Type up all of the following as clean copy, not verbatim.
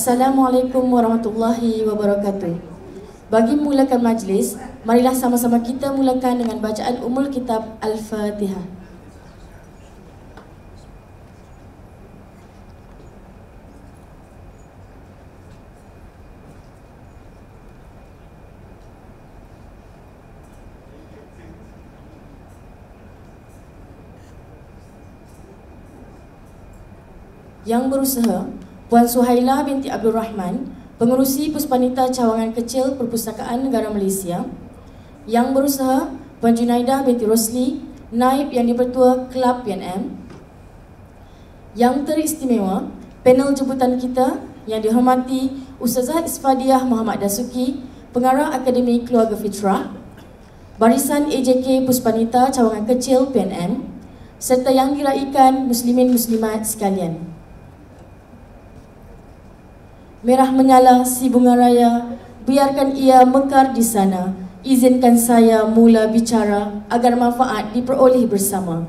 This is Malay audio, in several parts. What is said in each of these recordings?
Assalamualaikum warahmatullahi wabarakatuh. Bagi memulakan majlis, marilah sama-sama kita mulakan dengan bacaan Ummul Kitab Al-Fatihah. Yang berusaha, Puan Suhaila binti Abdul Rahman, Pengerusi Puspanita Cawangan Kecil Perpustakaan Negara Malaysia. Yang berusaha, Puan Junaidah binti Rosli, Naib Yang di-Pertua Kelab PNM. Yang teristimewa, panel jemputan kita yang dihormati Ustazah Isfadiah Muhammad Dasuki, Pengarah Akademi Keluarga Fitrah, Barisan AJK Puspanita Cawangan Kecil PNM, serta yang diraikan Muslimin Muslimat sekalian. Merah menyala si bunga raya, biarkan ia mekar di sana. Izinkan saya mula bicara agar manfaat diperoleh bersama.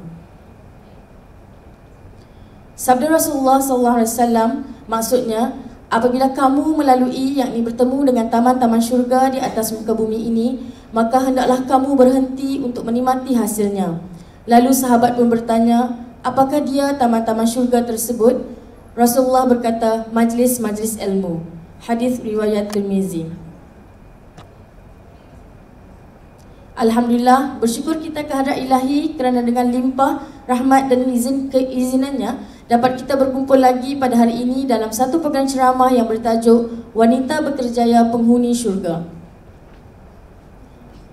Sabda Rasulullah SAW maksudnya, apabila kamu melalui yakni bertemu dengan taman-taman syurga di atas muka bumi ini, maka hendaklah kamu berhenti untuk menikmati hasilnya. Lalu sahabat pun bertanya, apakah dia taman-taman syurga tersebut? Rasulullah berkata, majlis-majlis ilmu. Hadis riwayat Tirmizi. Alhamdulillah, bersyukur kita kehadrat ilahi kerana dengan limpah rahmat dan keizinannya dapat kita berkumpul lagi pada hari ini dalam satu program ceramah yang bertajuk Wanita Berkerjaya Penghuni Syurga.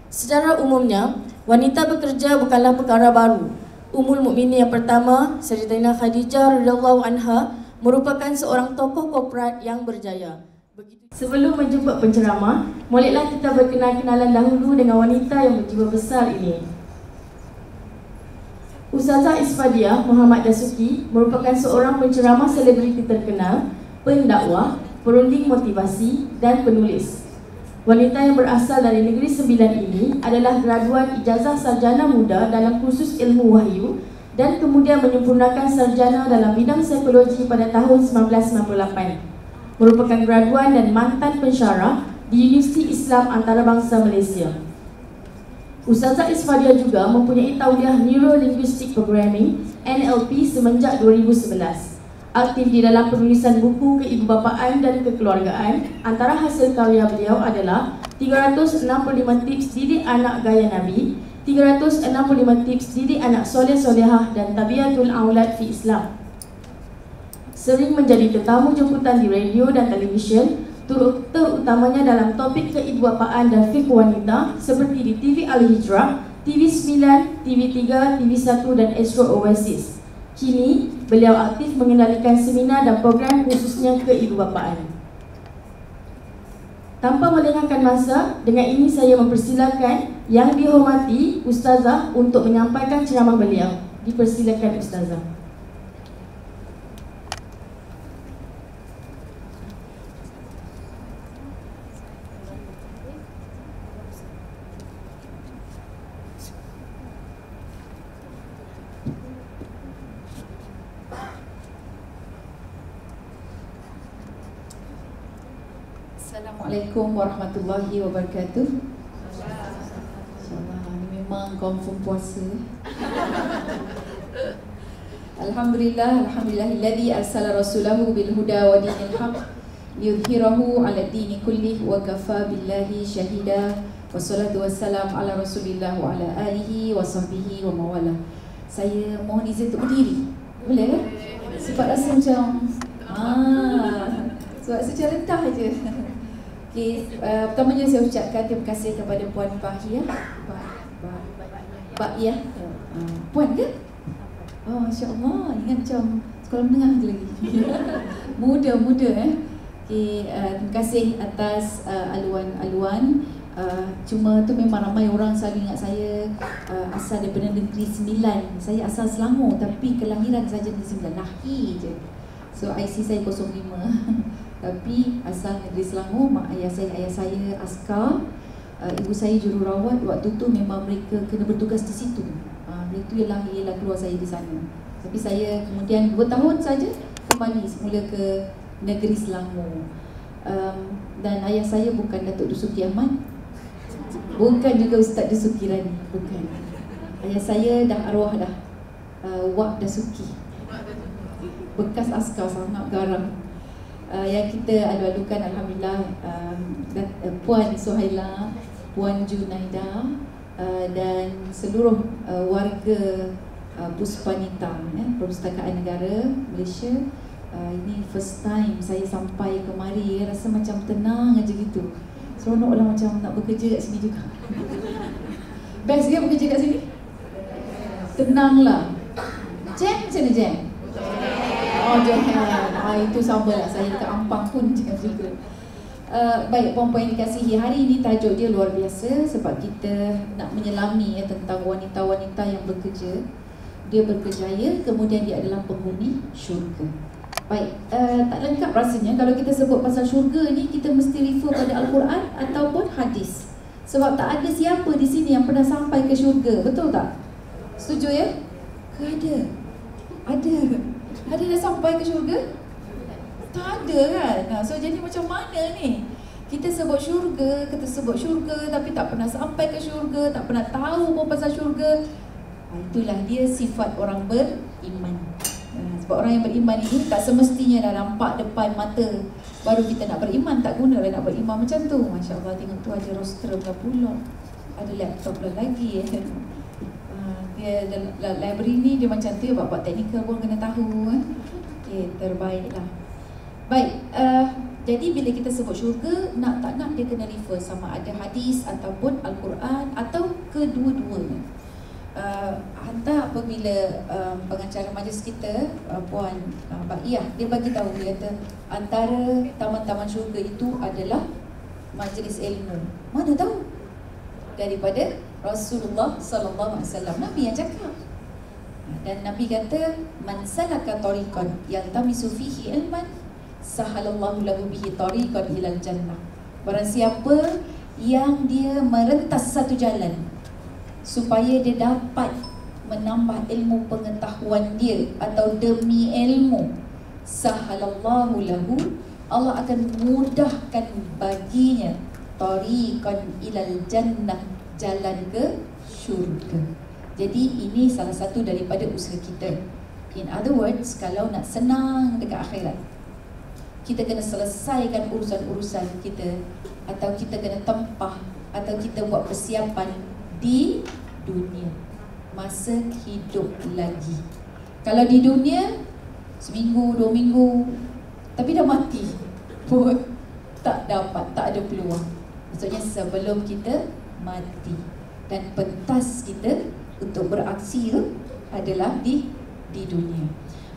Secara umumnya, wanita bekerja bukanlah perkara baru. Ummul Mukminin yang pertama, Sayyidatina Khadijah radhiyallahu anha, merupakan seorang tokoh korporat yang berjaya. Sebelum menjumpa penceramah, bolehlah kita berkenal-kenalan dahulu dengan wanita yang berjiwa besar ini. Ustazah Isfadiah Muhammad Dasuki merupakan seorang penceramah selebriti terkenal, pendakwah, perunding motivasi dan penulis. Wanita yang berasal dari Negeri Sembilan ini adalah graduan ijazah sarjana muda dalam kursus ilmu wahyu dan kemudian menyempurnakan sarjana dalam bidang psikologi pada tahun 1998. Merupakan graduan dan mantan pensyarah di Universiti Islam Antarabangsa Malaysia. Ustazah Isfadiah juga mempunyai tauliah Neuro Linguistic Programming NLP semenjak 2011. Aktif di dalam penulisan buku keibubapaan dan kekeluargaan. Antara hasil karya beliau adalah 365 tips didik anak gaya Nabi, 365 tips didik anak soleh-solehah dan tabiatul aulad fi Islam. Sering menjadi tetamu jemputan di radio dan televisyen, terutamanya dalam topik keibubapaan dan fiqh wanita seperti di TV Al-Hijrah, TV 9, TV 3, TV 1 dan Astro Oasis. Kini, beliau aktif mengendalikan seminar dan program khususnya keibubapaan. Tanpa melengahkan masa, dengan ini saya mempersilakan yang dihormati Ustazah untuk menyampaikan ceramah beliau. Dipersilakan Ustazah. Assalamualaikum warahmatullahi wabarakatuh. InsyaAllah ini memang confirm puasa. Alhamdulillahilladzi arsala rasulahu bil huda wa dinil haq liyudhhirahu 'ala dini kullih wa kafa billahi syahida. Wassalatu wassalam ala Rasulillah wa ala alihi wa sahbihi wa mawala. Saya mohon izin untuk berdiri. Boleh kan? Sebab rasa macam sebab saya rentah aje. Okay, pertamanya saya ucapkan terima kasih kepada Puan Fahia. Pak ya. Puan ke? Oh, insya-Allah ingat macam sekolah menengah lagi. Muda Okay, terima kasih atas aluan-aluan. Cuma tu memang ramai orang selalu ingat saya asal daripada Negeri Sembilan. Saya asal Selangor tapi kelahiran saja Negeri Sembilan. Lahir je. So IC saya 05. Tapi asal negeri Selangor, mak ayah saya askar, ibu saya jururawat. Waktu tu memang mereka kena bertugas di situ. Itu ialah keluar saya di sana. Tapi saya kemudian 2 tahun saja kembali semula ke Negeri Selangor. Dan ayah saya bukan Datuk Dusuki Ahmad, bukan juga Ustaz Dusuki Rani, bukan. Ayah saya dah arwah dah, Wak Dasuki, bekas askar sangat garang. Yang kita alu-alukan alhamdulillah, Puan Suhaila, Puan Junaida, dan seluruh warga Puspanita, Perpustakaan Negara Malaysia. Ini first time saya sampai kemari, rasa macam tenang aja gitu. Seronok lah macam nak bekerja kat sini juga. Best ke bekerja kat sini? Tenang lah. Jam macam mana Jam? Oh Jam, itu sama lah, saya dekat Ampang pun Jam juga. Baik puan-puan yang dikasihi, hari ini tajuk dia luar biasa sebab kita nak menyelami tentang wanita-wanita yang bekerja. Dia berkejaya, kemudian dia adalah penghuni syurga. Baik, tak lengkap rasanya kalau kita sebut pasal syurga ni kita mesti refer pada Al-Quran ataupun hadis. Sebab tak ada siapa di sini yang pernah sampai ke syurga, betul tak? Setuju ya? Ada. Ada dah sampai ke syurga? Tak ada kan? So jadi macam mana ni? Kita sebut syurga, tapi tak pernah sampai ke syurga, tak pernah tahu pun pasal syurga. Itulah dia sifat orang beriman. Sebab orang yang beriman ini tak semestinya dah nampak depan mata baru kita nak beriman. Tak guna lah nak beriman macam tu. Masya Allah, tengok tu ada rostrum dah pula, ada laptop dah lagi. Dia library ni dia macam tu ya, buat teknikal pun kena tahu. Okay, terbaiklah. Baik, jadi bila kita sebut syurga, nak tak nak dia kena refer sama ada hadis ataupun Al-Quran atau kedua-duanya. Hantar apabila pengacara majlis kita, Puan Baiyah, dia bagi tahu, dia kata antara taman-taman syurga itu adalah majlis ilmu. Mana tahu? Daripada Rasulullah sallallahu alaihi wasallam, Nabi yang cakap. Dan Nabi kata, man salaka tariqan yaltamisu fihi ilman sahalallahu lahu bihi tariqan ilal jannah. Barang siapa yang dia merentas satu jalan supaya dia dapat menambah ilmu pengetahuan dia atau demi ilmu, sahalallahu lahu, Allah akan mudahkan baginya tariqan ilal jannah, jalan ke syurga. Jadi ini salah satu daripada usaha kita. In other words, kalau nak senang dekat akhirat, kita kena selesaikan urusan-urusan kita, atau kita kena tempah, atau kita buat persiapan di dunia masa hidup lagi. Kalau di dunia seminggu, 2 minggu, tapi dah mati pun tak dapat, tak ada peluang. Maksudnya sebelum kita mati, dan pentas kita untuk beraksi tu adalah di dunia.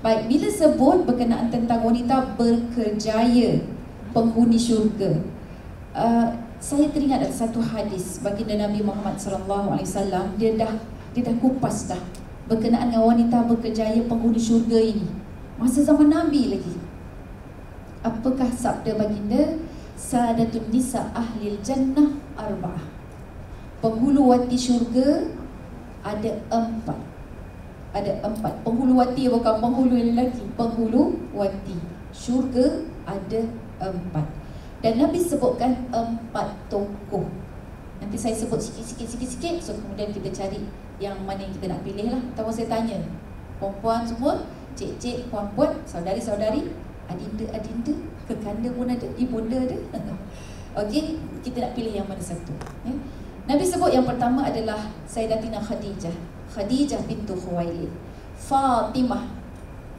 Baik, bila sebut berkenaan tentang wanita berkerjaya penghuni syurga, saya teringat ada satu hadis baginda Nabi Muhammad SAW. Dia dah kupas dah berkenaan dengan wanita berkerjaya penghuni syurga ini masa zaman Nabi lagi. Apakah sabda baginda? Sadatun nisa ahlil jannah arba'ah. Penghulu wati syurga ada 4. Ada 4. Penghulu wati bukan penghulu lelaki, penghulu wati syurga ada 4. Dan Nabi sebutkan 4 tokoh. Nanti saya sebut sikit-sikit, so kemudian kita cari yang mana yang kita nak pilih lah. Ataupun saya tanya perempuan semua, cik-cik, puan-puan, saudari-saudari, adinda, kekanda pun ada, ibunda ada. Okey, kita nak pilih yang mana satu. Nabi sebut yang pertama adalah Sayyidatina Khadijah bintu Khuwailid.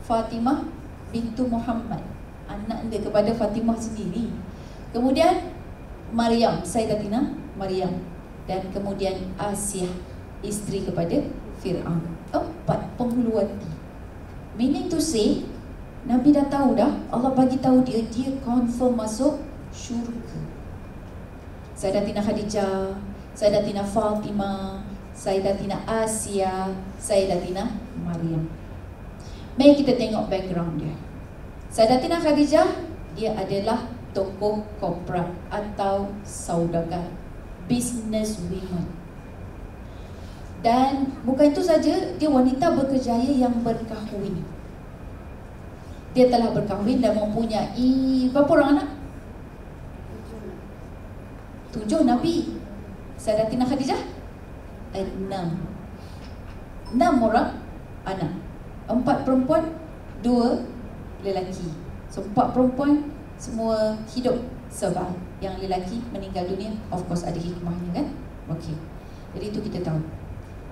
Fatimah bintu Muhammad, anak dia kepada Fatimah sendiri. Kemudian Maryam, Sayyidatina Maryam, dan kemudian Asiyah, isteri kepada Fir'aun. 4 penghulu wati. Meaning to say, Nabi dah tahu dah, Allah bagi tahu dia confirm masuk syurga. Sayyidatina Khadijah, Sayyidatina Fatimah, Sayyidatina Asiyah, Sayyidatina Maryam. Mari kita tengok background dia. Sayyidatina Khadijah, dia adalah tokoh korporat atau saudagar, business women. Dan bukan itu saja, dia wanita berkerjaya yang berkahwin. Dia telah berkahwin dan mempunyai berapa orang anak? 7 Nabi. Sayyidatina Khadijah 6 orang anak, 4 perempuan, 2 lelaki. So 4 perempuan semua hidup survive. Yang lelaki meninggal dunia, of course ada hikmahnya kan. Okey, jadi itu kita tahu.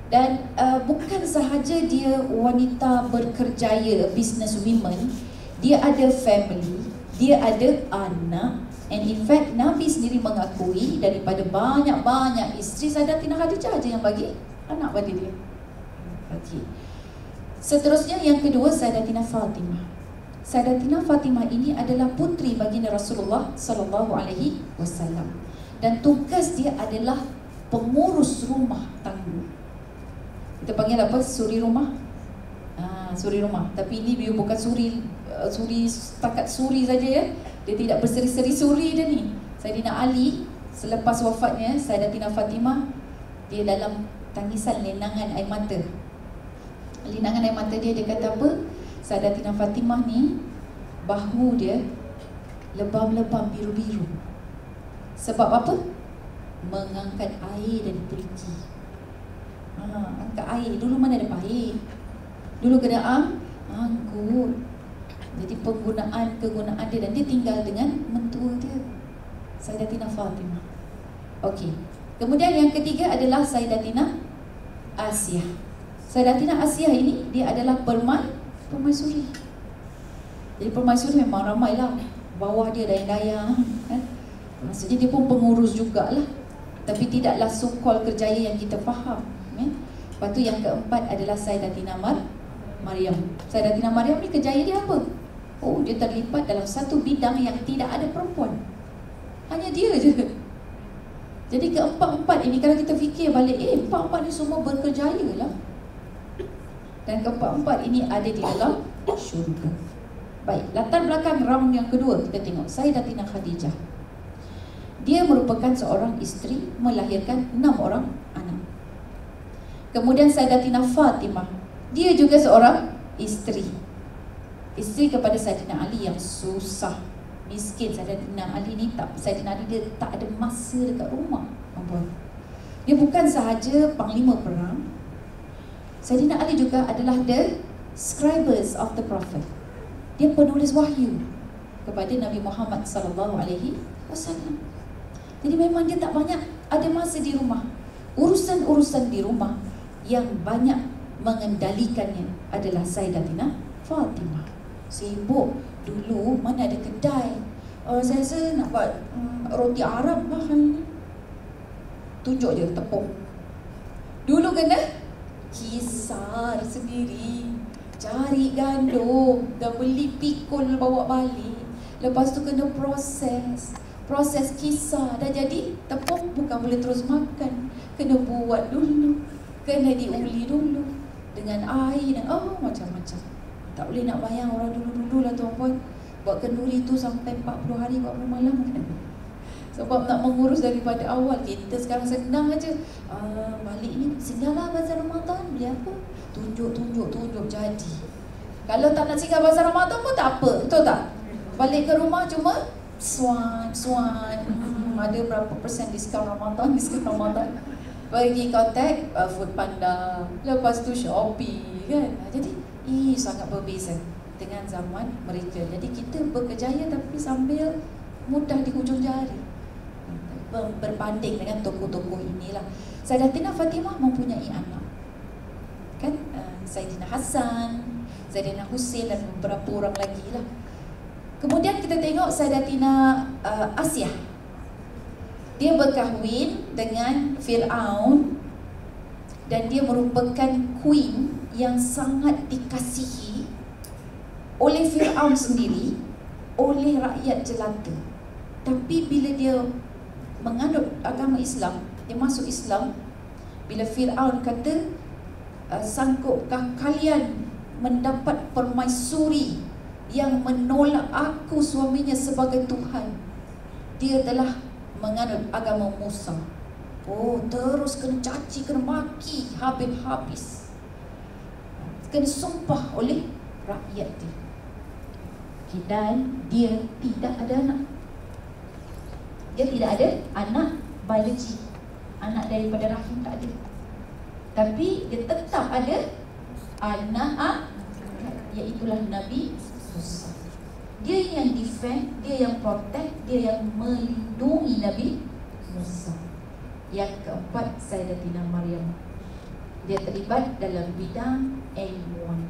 Dan bukan sahaja dia wanita berkerjaya, business women, dia ada family, dia ada anak. And in fact, Nabi sendiri mengakui daripada banyak-banyak isteri, Sayyidatina Khadijah aja yang bagi anak pada dia. Okey. Seterusnya yang kedua, Sayyidatina Fatimah. Sayyidatina Fatimah ini adalah putri baginda Rasulullah sallallahu alaihi wasallam. Dan tugas dia adalah pengurus rumah tangga. Kita panggil apa? Suri rumah. Suri rumah. Tapi ini dia bukan suri setakat suri saja ya. Dia tidak berseri-seri suri dia ni. Sayyidina Ali selepas wafatnya Sayyidatina Fatimah, dia dalam tangisan lenangan air mata. Lenangan air mata dia kata apa? Sayyidatina Fatimah ni bahu dia lebam-lebam biru-biru. Sebab apa? Mengangkat air dari perigi. Angkat air. Dulu mana ada air? Dulu kena angkut. Jadi kegunaan dia, dan dia tinggal dengan mentua dia, Sayyidatina Fatimah. Okey. Kemudian yang ketiga adalah Sayyidatina Asiyah. Sayyidatina Asiyah ini dia adalah permaisuri. Jadi permaisuri memang ramailah. Bawah dia dayang-dayang kan. Maksudnya dia pun pengurus jugalah. Tapi tidaklah so-called kerjaya yang kita faham kan? Lepas tu yang keempat adalah Sayyidatina Maryam. Sayyidatina Maryam ni kerjaya dia apa? Oh, dia terlibat dalam satu bidang yang tidak ada perempuan. Hanya dia je. Jadi keempat-empat ini kalau kita fikir balik, empat-empat ni semua berkerjaya lah. Dan keempat-empat ini ada di dalam syurga. Baik, latar belakang round yang kedua kita tengok Sayyidatina Khadijah. Dia merupakan seorang isteri, melahirkan 6 orang anak. Kemudian Sayyidatina Fatimah, dia juga seorang isteri. Isteri kepada Sayyidina Ali yang susah, miskin. Sayyidina Ali ni Sayyidina Ali dia tak ada masa dekat rumah. Dia bukan sahaja panglima perang. Sayyidina Ali juga adalah the scribes of the prophet. Dia penulis wahyu kepada Nabi Muhammad sallallahu alaihi wasallam. Jadi memang dia tak banyak ada masa di rumah. Urusan-urusan di rumah yang banyak mengendalikannya adalah Sayyidatina Fatimah. Sibuk. Dulu mana ada kedai, saya rasa nak buat roti Arab lah hari ni, tunjuk je tepung. Dulu kena kisar sendiri, cari gandum dan beli pikul bawa balik. Lepas tu kena proses kisar. Dah jadi tepung bukan boleh terus makan, kena buat dulu, kena diuli dulu dengan air dan macam-macam. Tak boleh nak bayang orang dulu-dulu lah tuan-puan, buat kenduri tu sampai 40 hari 40 malam kan. Sebab nak mengurus daripada awal. Kita sekarang senang aja. Balik ni singgahlah bazar Ramadan, beli apa? Tunjuk jadi. Kalau tak nak singgah bazar Ramadan pun tak apa, betul tak? Balik ke rumah cuma swan. Ada berapa persen diskaun Ramadan. Pergi kontak Food Panda, lepas tu Shopee kan. Jadi sangat berbeza dengan zaman mereka. Jadi kita berkejaya tapi sambil mudah di hujung jari, berbanding dengan tokoh-tokoh inilah. Sayyidatina Fatimah mempunyai anak kan, Sayyidina Hasan, Sayyidina Husain dan beberapa orang lagi lah. Kemudian kita tengok Sayyidatina Asiyah. Dia berkahwin dengan Fir'aun dan dia merupakan queen yang sangat dikasihi oleh Fir'aun sendiri, oleh rakyat jelata. Tapi bila dia menganut agama Islam, dia masuk Islam, bila Fir'aun kata, sangguppkah kalian mendapat permaisuri yang menolak aku suaminya sebagai Tuhan? Dia telah menganut agama Musa. Terus kena caci, kena maki habis-habis, kena sumpah oleh rakyat dia. Okay, dan dia tidak ada anak. Dia tidak ada anak biologi, anak daripada rahim tak ada. Tapi dia tetap ada anak, iaitulah Nabi Musa. Dia yang defend, dia yang protect, dia yang melindungi Nabi Musa. Yang keempat, Sayyidatina Maryam. Dia terlibat dalam bidang ilmuwan.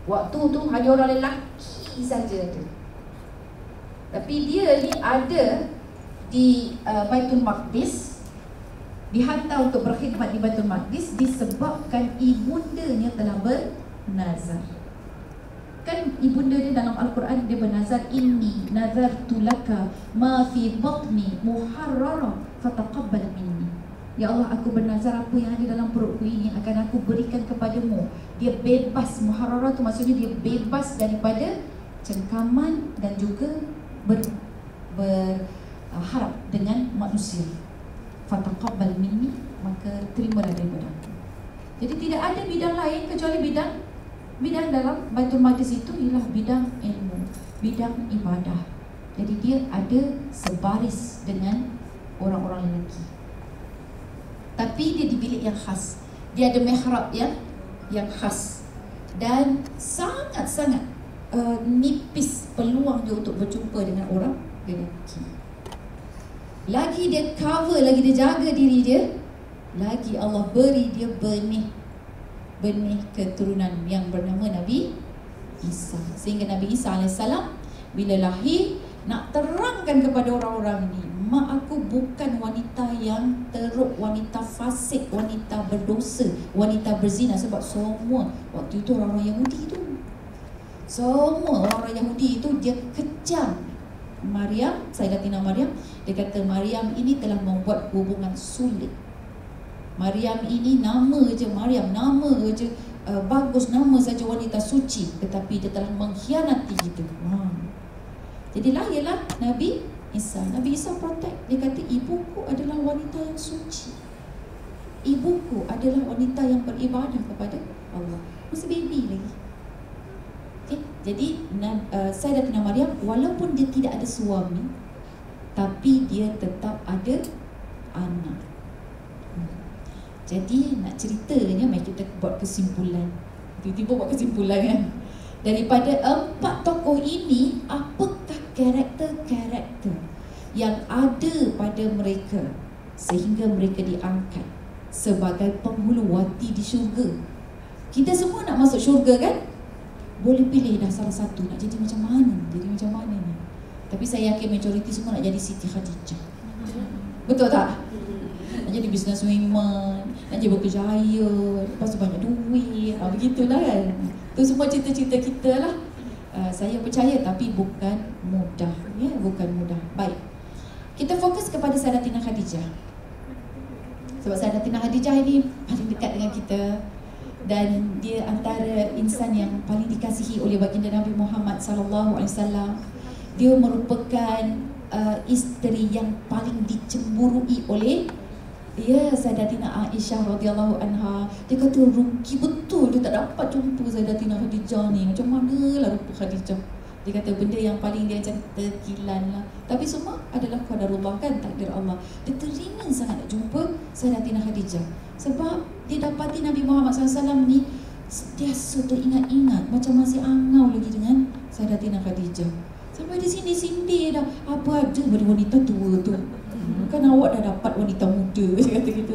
Waktu tu hanya orang lelaki saja tu. Tapi dia ni ada di Baitul Maqdis, dihantar untuk berkhidmat di Baitul Maqdis disebabkan ibundanya telah bernazar. Kan ibunda dia dalam Al-Quran dia bernazar, inni nazartu laka ma fi batni muharrara fataqabbal minni. Ya Allah, aku bernazar apa yang ada dalam perutku ini akan aku berikan kepadamu. Dia bebas, muharrara tu maksudnya dia bebas daripada cengkaman dan juga berharap dengan manusia. Fataqabbal minni, maka terimalah daripada aku. Jadi tidak ada bidang lain kecuali bidang dalam Baitul Maqdis itu ialah bidang ilmu, bidang ibadah. Jadi dia ada sebaris dengan orang-orang lelaki. Tapi dia di bilik yang khas. Dia ada mihrab yang khas. Dan sangat-sangat nipis peluang dia untuk berjumpa dengan orang lelaki. Lagi dia cover, lagi dia jaga diri dia, lagi Allah beri dia benih keturunan yang bernama Nabi Isa. Sehingga Nabi Isa AS bila lahir nak terangkan kepada orang-orang ini, mak aku bukan wanita yang teruk, wanita fasik, wanita berdosa, wanita berzina. Sebab semua waktu itu orang-orang Yahudi itu, semua orang Yahudi itu dia kejam Maryam, Sayyidatina Maryam. Dia kata Maryam ini telah membuat hubungan sulit. Maryam ini nama je Maryam, nama je bagus, nama saja wanita suci, tetapi dia telah mengkhianati kita. Jadi lahirlah Nabi Isa. Nabi Isa protect. Dia kata ibuku adalah wanita yang suci, ibuku adalah wanita yang beribadah kepada Allah. Masih baby lagi. Okay. Jadi Sayyidatina Maryam walaupun dia tidak ada suami, tapi dia tetap ada anak. Jadi nak ceritanya, mari kita buat kesimpulan. Tiba-tiba buat kesimpulan kan. Daripada 4 tokoh ini, apakah karakter-karakter yang ada pada mereka sehingga mereka diangkat sebagai penghulu wati di syurga? Kita semua nak masuk syurga kan? Boleh pilih dah salah satu nak jadi macam mana, ni. Tapi saya yakin majoriti semua nak jadi Siti Khadijah. Betul tak? Nak jadi businesswoman, nak jadi berkejaya, lepas tu banyak duit, begitulah kan. Itu semua cita-cita kita lah. Saya percaya, tapi bukan mudah, ya, bukan mudah. Baik, kita fokus kepada Sayyidatina Khadijah. Sebab Sayyidatina Khadijah ini paling dekat dengan kita, dan dia antara insan yang paling dikasihi oleh baginda Nabi Muhammad SAW. Dia merupakan isteri yang paling dicemburui oleh Sayyidatina Aisyah radhiyallahu anha. Dia kata rugi betul dia tak dapat jumpa Sayyidatina Khadijah ni. Macam manalah rupa Khadijah. Dia kata benda yang paling dia macam terkilan lah. Tapi semua adalah qadarullah kan, takdir Allah. Dia teringin sangat nak jumpa Sayyidatina Khadijah. Sebab dia dapati Nabi Muhammad SAW ni sentiasa teringat-ingat, macam masih angau lagi dengan Sayyidatina Khadijah. Sampai di sini sindir dah, apa ada pada wanita tua tu. Kan awak dah dapat wanita muda, dia kata gitu.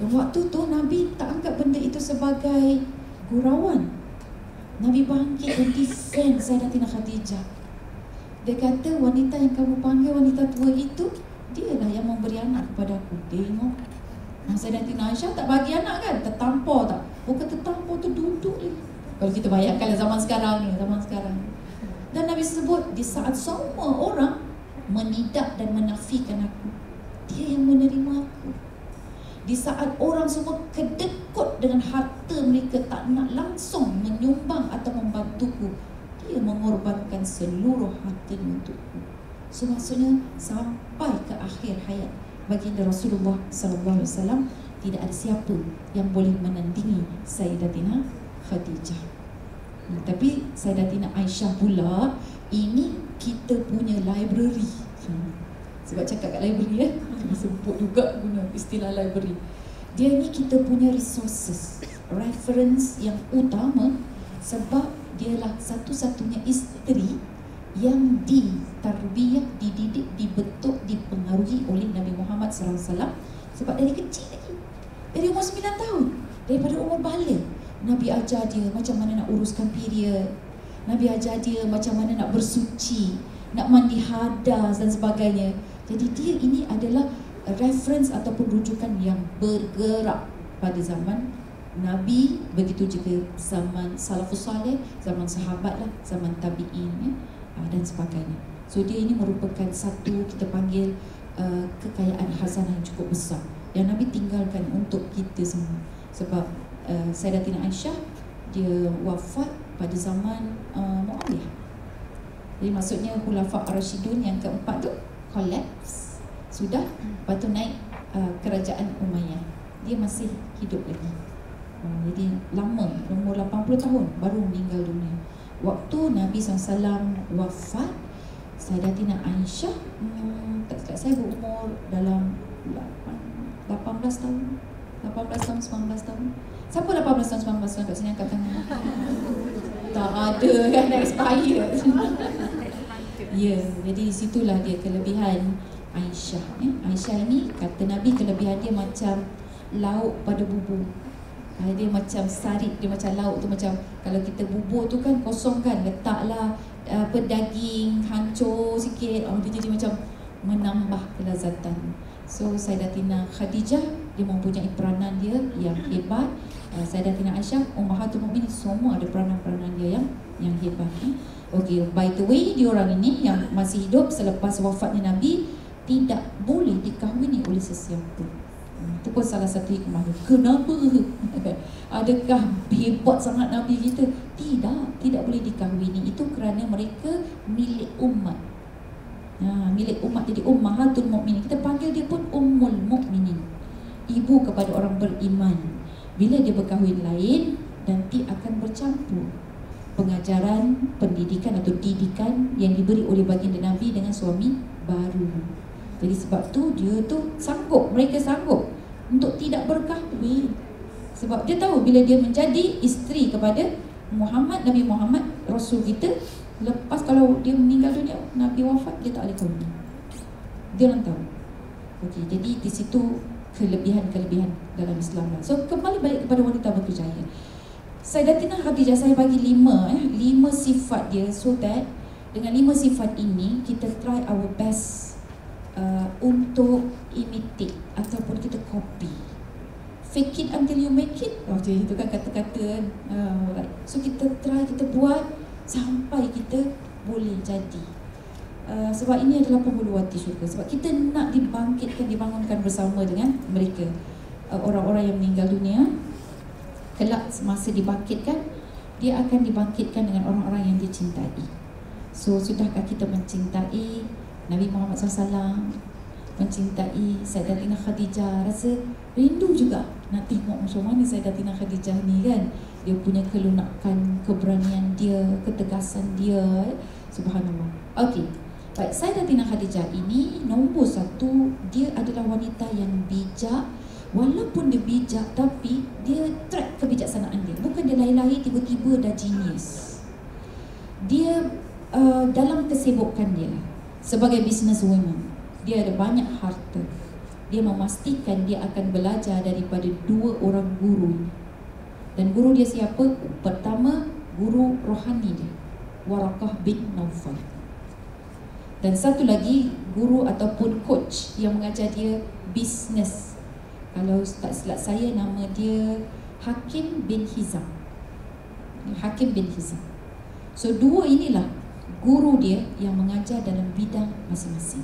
Dan waktu tu Nabi tak anggap benda itu sebagai gurauan. Nabi bangkit dan defend Sayyidatina Khadijah. Dia kata wanita yang kamu panggil wanita tua itu, dialah yang memberi anak kepada aku. Tengok, Sayyidatina Aisyah tak bagi anak kan, tertampar tak? Bukan tertampar tu, duduk je. Kalau kita bayangkan zaman sekarang ni, Dan Nabi sebut, di saat semua orang menidak dan menafikan aku, dia yang menerima aku. Di saat orang semua kedekut dengan harta mereka, tak nak langsung menyumbang atau membantuku, dia mengorbankan seluruh hartanya untukku. So maksudnya sampai ke akhir hayat baginda Rasulullah SAW, tidak ada siapa yang boleh menandingi Sayyidatina Khadijah. Tapi Sayyidatina Aisyah pula, ini kita punya library. Sebab cakap kat library sebut juga guna istilah library. Dia ni kita punya resources, reference yang utama, sebab dialah satu-satunya isteri yang ditarbiyah, dididik, dibentuk, dipengaruhi oleh Nabi Muhammad SAW. Sebab dari kecil lagi, dari umur 9 tahun, daripada umur balik, Nabi ajar dia macam mana nak uruskan period, Nabi ajar dia macam mana nak bersuci, nak mandi hadas dan sebagainya. Jadi dia ini adalah reference ataupun rujukan yang bergerak pada zaman Nabi, begitu juga zaman salafus salih, zaman sahabat lah, zaman tabi'in dan sebagainya. So dia ini merupakan satu, kita panggil kekayaan khazanah yang cukup besar yang Nabi tinggalkan untuk kita semua. Sebab Sayyidatina Aisyah dia wafat pada zaman Muawiyah. Jadi maksudnya Khulafa' Ar-Rasyidun yang keempat tu collapse sudah, lepas tu naik kerajaan Umayyah. Dia masih hidup lagi. Jadi lama, umur 80 tahun baru meninggal dunia. Waktu Nabi SAW wafat, Sayyidatina Aisyah tak silap saya berumur dalam 18 tahun, 19 tahun. Siapa 18 tahun, 19 tahun kat sini angkat tangan? Tak ada kan, expire. Ya, jadi situlah dia kelebihan Aisyah. Aisyah ini kata Nabi, kelebihan dia macam lauk pada bubur. Dia macam sarit, dia macam lauk tu, macam kalau kita bubur tu kan kosong kan, letaklah daging hancur sikit, dia jadi macam menambah kelazatan. So Sayyidatina Khadijah dia mempunyai peranan dia yang hebat. Sayyidatina Aisyah, Ummahatul Mukminin, semua ada peranan-peranan dia yang hebat. Okay, by the way, diorang ini yang masih hidup selepas wafatnya Nabi tidak boleh dikahwini oleh sesiapa. Itu pun salah satu hikmah dia. Kenapa? Adakah hebat sangat Nabi kita? Tidak boleh dikahwini. Itu kerana mereka milik umat. Milik umat, jadi Ummahatul Mukminin. Kita panggil dia pun Ummul Mukminin, ibu kepada orang beriman. Bila dia berkahwin lain, nanti akan bercampur pengajaran, pendidikan atau didikan yang diberi oleh baginda Nabi dengan suami baru. Jadi sebab tu dia tu sanggup, mereka sanggup untuk tidak berkahwin. Sebab dia tahu bila dia menjadi isteri kepada Muhammad, Nabi Muhammad, Rasul kita, lepas kalau dia meninggal dunia, Nabi wafat, dia tak boleh kahwin. Dia orang tahu. Okey, jadi di situ kelebihan-kelebihan dalam Islam. So kembali balik kepada wanita berkejaya. Sayyidatina Khadijah, saya bagi 5 sifat dia, so that dengan 5 sifat ini kita try our best untuk imitate ataupun kita copy. Fake it until you make it. Itu kan kata-kata. Right. So kita try, kita buat sampai kita boleh jadi. Sebab ini adalah penghuluwati syurga. Sebab kita nak dibangkitkan, dibangunkan bersama dengan mereka, orang-orang yang meninggal dunia. Kelak semasa dibangkitkan, dia akan dibangkitkan dengan orang-orang yang dia cintai. So sudahkah kita mencintai Nabi Muhammad SAW, mencintai Sayyidatina Khadijah? Rasa rindu juga nak tengok macam mana Sayyidatina Khadijah ni kan. Dia punya kelunakan, keberanian dia, ketegasan dia. Subhanallah. Okey, baik, Sayyidatina Khadijah ini nombor 1, dia adalah wanita yang bijak. Walaupun dia bijak, tapi dia track kebijaksanaan dia. Bukan dia lahir-lahir tiba-tiba dah genius. Dia dalam kesibukan dia sebagai business woman, dia ada banyak harta. Dia memastikan dia akan belajar daripada 2 orang guru. Dan guru dia siapa? Pertama, guru rohani dia, Waraqah bin Naufal. Dan satu lagi, guru ataupun coach yang mengajar dia business. Kalau tak silap saya, nama dia Hakim bin Hizam. Hakim bin Hizam. So 2 inilah guru dia yang mengajar dalam bidang masing-masing.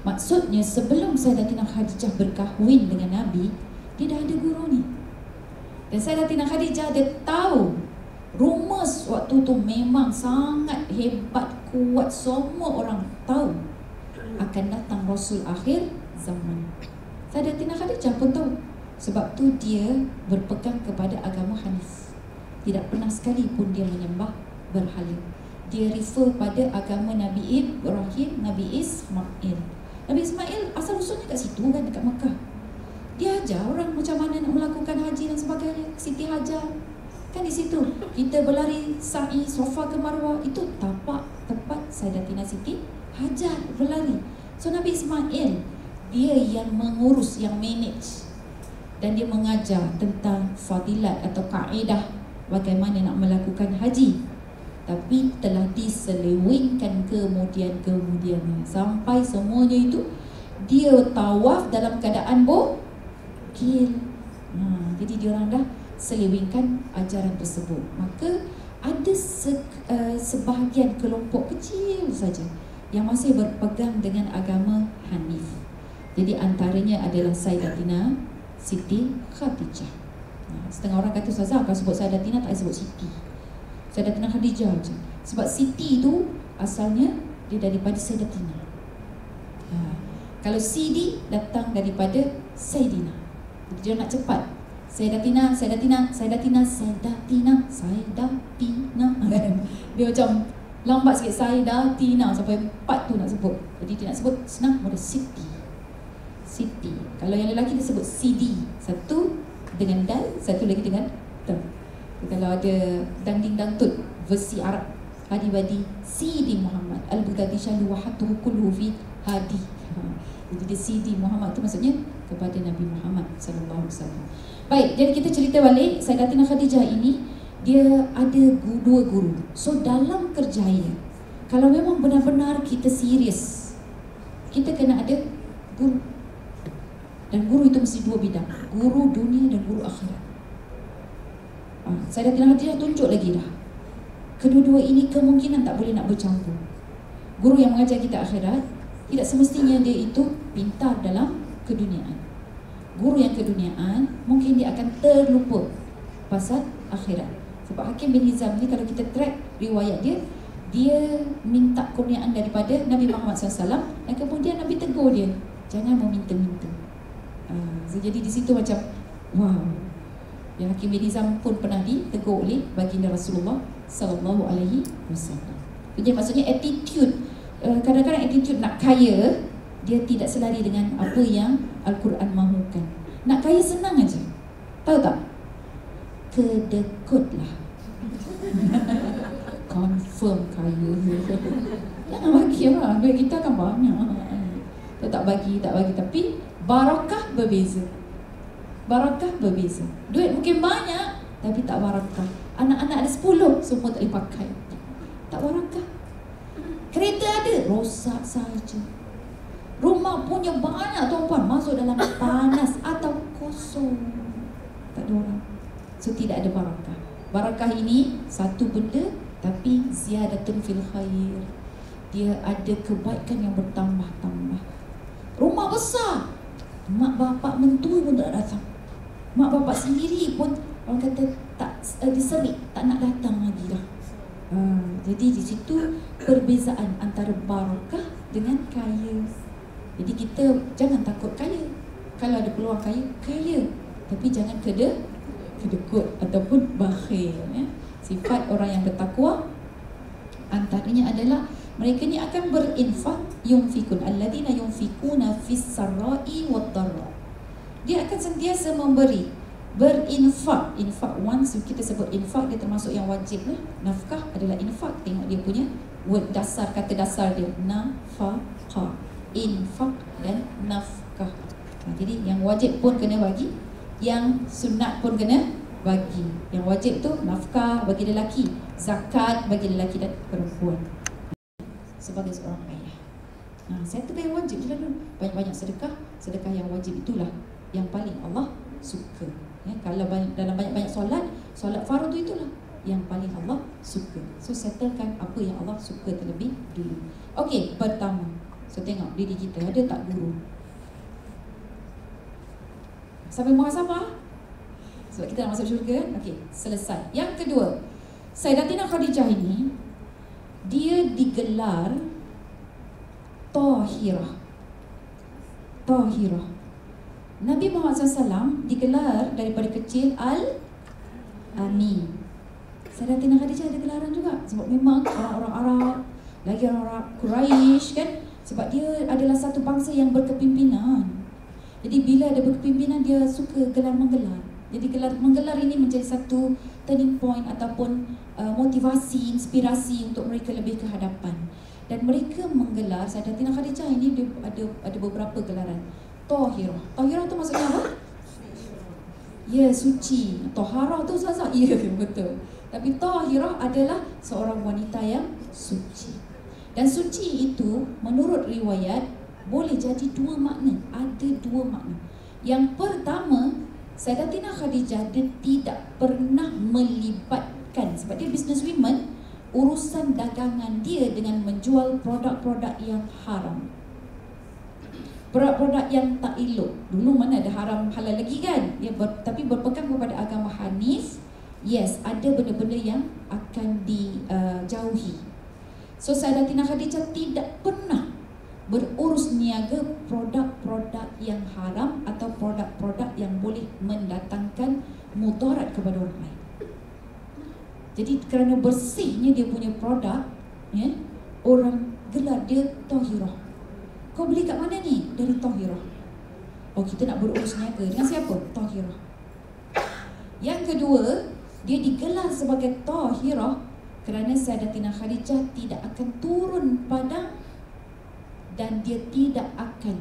Maksudnya sebelum Sayyidatina Khadijah berkahwin dengan Nabi, dia dah ada guru ni. Dan Sayyidatina Khadijah dia tahu rumus waktu tu memang sangat hebat, kuat. Semua orang tahu akan datang Rasul akhir zaman. Sayyidatina Khadijah pun tahu. Sebab tu dia berpegang kepada agama Hanif. tidak pernah sekali pun dia menyembah berhala. Dia refer pada agama Nabi Ibrahim, Nabi Ismail. Nabi Ismail asal usulnya kat situ kan, dekat Mekah. Dia ajar orang macam mana nak melakukan haji dan sebagainya. Siti Hajar kan di situ. Kita berlari sa'i Safa ke Marwah, itu tapak tempat Sayyidatina Siti Hajar berlari. So Nabi Ismail dia yang mengurus, yang manage, dan dia mengajar tentang fadilat atau kaedah bagaimana nak melakukan haji. Tapi telah diselewengkan kemudian-kemudiannya, sampai semuanya itu dia tawaf dalam keadaan bokil. Jadi dia orang dah selewengkan ajaran tersebut. Maka ada sebahagian kelompok kecil saja yang masih berpegang dengan agama Hanif. Jadi antaranya adalah Sayyidatina Siti Khadijah. Setengah orang kata, Ustazah kalau sebut Sayyidatina tak sebut Siti, Sayyidatina Khadijah je. Sebab Siti tu asalnya dia daripada Sayyidatina. Kalau Sidi datang daripada Sayyidina. Jadi dia nak cepat, Sayyidatina, Sayyidatina, Sayyidatina, Sayyidatina, Sayyidatina. Dia macam lambat sikit, Sayyidatina, sampai 4 tu nak sebut. Jadi dia nak sebut senang, ada Siti. Siti. Kalau yang lelaki dia sebut Sidi, satu dengan dal, satu lagi dengan ta. Kalau ada dangding dangtut versi Arab, Hadi-Wadi Sidi Muhammad Al-Bughdadi Syalu Wahatuhu Kulhu Fi Hadi. Jadi dia Sidi Muhammad tu maksudnya kepada Nabi Muhammad sallallahu alaihi wasallam. Baik, jadi kita cerita balik, Sayyidatina Khadijah ini dia ada dua guru. So dalam kerjaya, kalau memang benar-benar kita serius, kita kena ada guru. Dan guru itu mesti dua bidang, guru dunia dan guru akhirat. Sayyidatina Khadijah tunjuk lagi dah, kedua-dua ini kemungkinan tak boleh nak bercampur. Guru yang mengajar kita akhirat, tidak semestinya dia itu pintar dalam keduniaan. Guru yang keduniaan, mungkin dia akan terlupa pasal akhirat. Sebab Hakim bin Hizam ni, kalau kita track riwayat dia, dia minta kurniaan daripada Nabi Muhammad SAW, dan kemudian Nabi tegur dia, jangan meminta-minta. So, jadi di situ macam wow. Yang Hakim bin Hizam pun pernah ditegur oleh baginda Rasulullah sallallahu alaihi wasallam. Jadi maksudnya attitude, kadang-kadang attitude nak kaya, dia tidak selari dengan apa yang Al-Quran mahukan. Nak kaya senang aja. Tahu tak? Kedekutlah. Confirm kaya. Jangan bagi lah, duit kita kan banyak. Tak bagi, tapi barakah berbeza. Barakah berbeza. Duit mungkin banyak, tapi tak barakah. Anak-anak ada 10, semua tak boleh pakai. Tak barakah. Kereta ada, rosak saja. Rumah punya banyak tuan-puan, masuk dalam panas atau kosong, tak ada orang. So tidak ada barakah. Barakah ini satu benda, tapi ziyadatun fil khair. Dia ada kebaikan yang bertambah-tambah. Rumah besar, mak bapak mentua pun tak datang. Mak bapak sendiri pun orang kata tak diserik, tak nak datang lagi dah. Jadi di situ perbezaan antara barakah dengan kaya. Jadi kita jangan takut kaya. Kalau ada peluang kaya, kaya. Tapi jangan kedekut ataupun bakhil. Sifat orang yang bertakwa antaranya adalah mereka ni akan berinfak, yunfikun alladzina yunfikuna fis sarra'i wad dharra. Dia akan sentiasa memberi, berinfak. Infak, once kita sebut infak, dia termasuk yang wajib lah. Nafkah adalah infak. Tengok dia punya word dasar, kata dasar dia nafaqah, infak dan nafkah. Jadi yang wajib pun kena bagi, yang sunat pun kena bagi. Yang wajib tu nafkah bagi lelaki, zakat bagi lelaki dan perempuan sebagai seorang ayah. Settle yang wajib je dulu. Banyak-banyak sedekah. Sedekah yang wajib itulah yang paling Allah suka. Kalau dalam banyak-banyak solat fardu itulah yang paling Allah suka. So settlekan apa yang Allah suka terlebih dulu. Okey, pertama, so tengok diri kita ada tak guru. Sampai muhasabah. Sebab kita nak masuk syurga kan? Okey, selesai. Yang kedua, Sayyidatina Khadijah ini dia digelar Tahirah. Tahirah. Nabi Muhammad SAW digelar daripada kecil Al-Amin. Sayyidatina Khadijah ada gelaran juga. Sebab memang orang-orang Arab, lagi orang-orang Quraisy kan, sebab dia adalah satu bangsa yang berkepimpinan. Jadi bila ada berkepimpinan, dia suka gelar menggelar. Jadi gelar menggelar ini menjadi satu turning point ataupun motivasi, inspirasi untuk mereka lebih ke hadapan. Dan mereka menggelar Sayyidatina Khadijah ini, dia ada beberapa gelaran. Tahirah. Tahirah tu maksudnya apa? Ya, suci. Taharah tu sahaja. Ya, betul. Tapi Tahirah adalah seorang wanita yang suci. Dan suci itu menurut riwayat boleh jadi dua makna. Ada dua makna. Yang pertama, Sayyidatina Khadijah dia tidak pernah melibatkan, sebab dia business woman, urusan dagangan dia dengan menjual produk-produk yang haram, produk-produk yang tak elok. Dulu mana ada haram halal lagi kan? Tapi berpegang kepada agama Hanif, yes, ada benda-benda yang akan dijauhi. So Sayyidatina Khadijah tidak pernah berurus niaga produk-produk yang haram atau produk-produk yang boleh mendatangkan mudarat kepada orang lain. Jadi kerana bersihnya dia punya produk, ya, orang gelar dia Tahirah. Kau beli kat mana ni? Dari Tahirah. Oh, kita nak berurus niaga dengan siapa? Tahirah. Yang kedua, dia digelar sebagai Tahirah kerana Sayyidatina Khadijah tidak akan turun padang dan dia tidak akan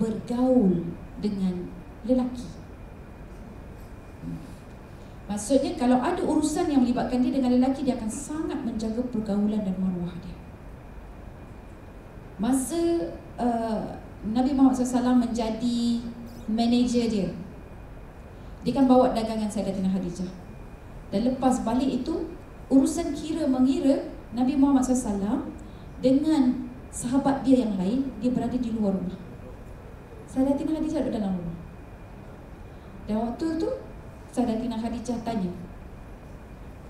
bergaul dengan lelaki. Maksudnya kalau ada urusan yang melibatkan dia dengan lelaki, dia akan sangat menjaga pergaulan dan maruah dia. Masa Nabi Muhammad SAW menjadi manager dia, dia kan bawa dagangan Sayyidatina Khadijah. Dan lepas balik itu, urusan kira-mengira Nabi Muhammad SAW dengan sahabat dia yang lain, dia berada di luar rumah. Sayyidatina Khadijah ada dalam rumah. Dan waktu tu Sayyidatina Khadijah tanya,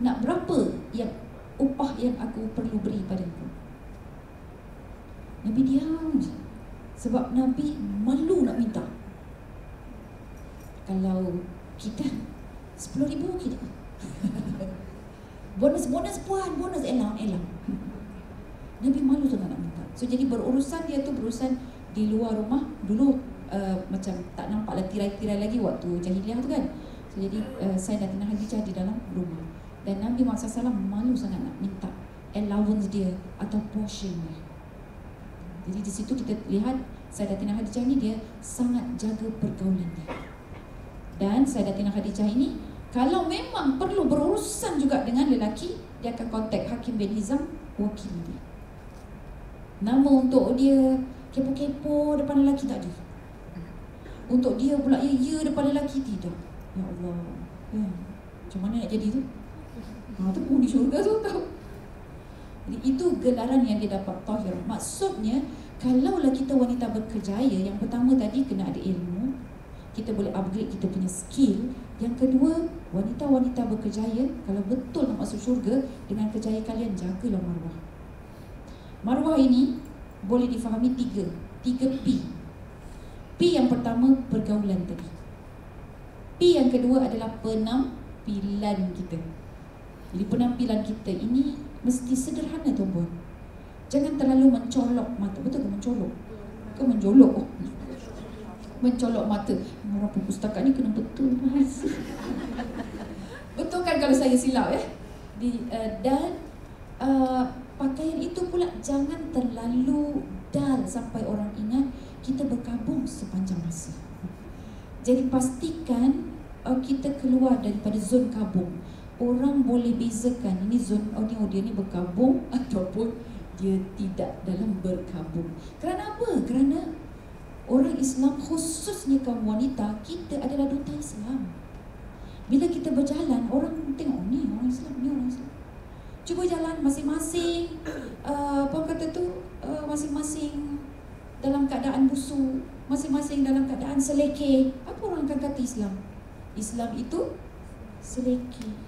nak berapa yang upah yang aku perlu beri padamu? Nabi diam je. Sebab Nabi malu nak minta. Kalau kita 10,000 okey tak? Bonus puan, bonus elang. Nabi malu sangat nak minta. So jadi berurusan dia tu berurusan di luar rumah. Dulu macam tak nampaklah tirai-tirai lagi waktu jahiliah tu kan. So jadi Sayyidatina Khadijah di dalam rumah. Dan Nabi Muhammad SAW malu sangat nak minta allowance dia atau portion dia. Jadi di situ kita lihat Sayyidatina Khadijah ni dia sangat jaga pergaulan dia. Dan Sayyidatina Khadijah ini kalau memang perlu berurusan juga dengan lelaki, dia akan kontak Hakim bin Hizam, wakil dia. Nama untuk dia kepo-kepo depan lelaki tak ada. Untuk dia pula ya depan lelaki tidak. Ya Allah, ya, macam mana nak jadi tu? Tu pun di syurga tu tahu. Jadi itu gelaran yang dia dapat Tahirah. Maksudnya kalaulah kita wanita berkejaya, yang pertama tadi kena ada ilmu, kita boleh upgrade kita punya skill. Yang kedua, wanita-wanita berkejaya kalau betul nak masuk syurga, dengan kejayaan kalian jagalah maruah. Maruah ini boleh difahami tiga P. P yang pertama pergaulan tadi. P yang kedua adalah penampilan kita. Jadi penampilan kita ini mesti sederhana tuan-puan. Jangan terlalu mencolok mata. Betul ke mencolok? Ke menjolok? Mencolok mata. Orang perpustakaan ni kena betul bahasa. Betul kan kalau saya silap ya? Dan pakaian itu pula jangan terlalu dull sampai orang ingat kita berkabung sepanjang masa. Jadi pastikan kita keluar daripada zon kabung. Orang boleh bezakan ini zon dia ni berkabung ataupun dia tidak dalam berkabung. Kerana apa? Kerana orang Islam, khususnya kaum wanita, kita adalah duta Islam. Bila kita berjalan, orang tengok ni orang Islam, ni orang Islam. Cuba jalan masing-masing, masing-masing dalam keadaan busuk, masing-masing dalam keadaan selekeh. Apa orang akan kata Islam? Islam itu selekeh.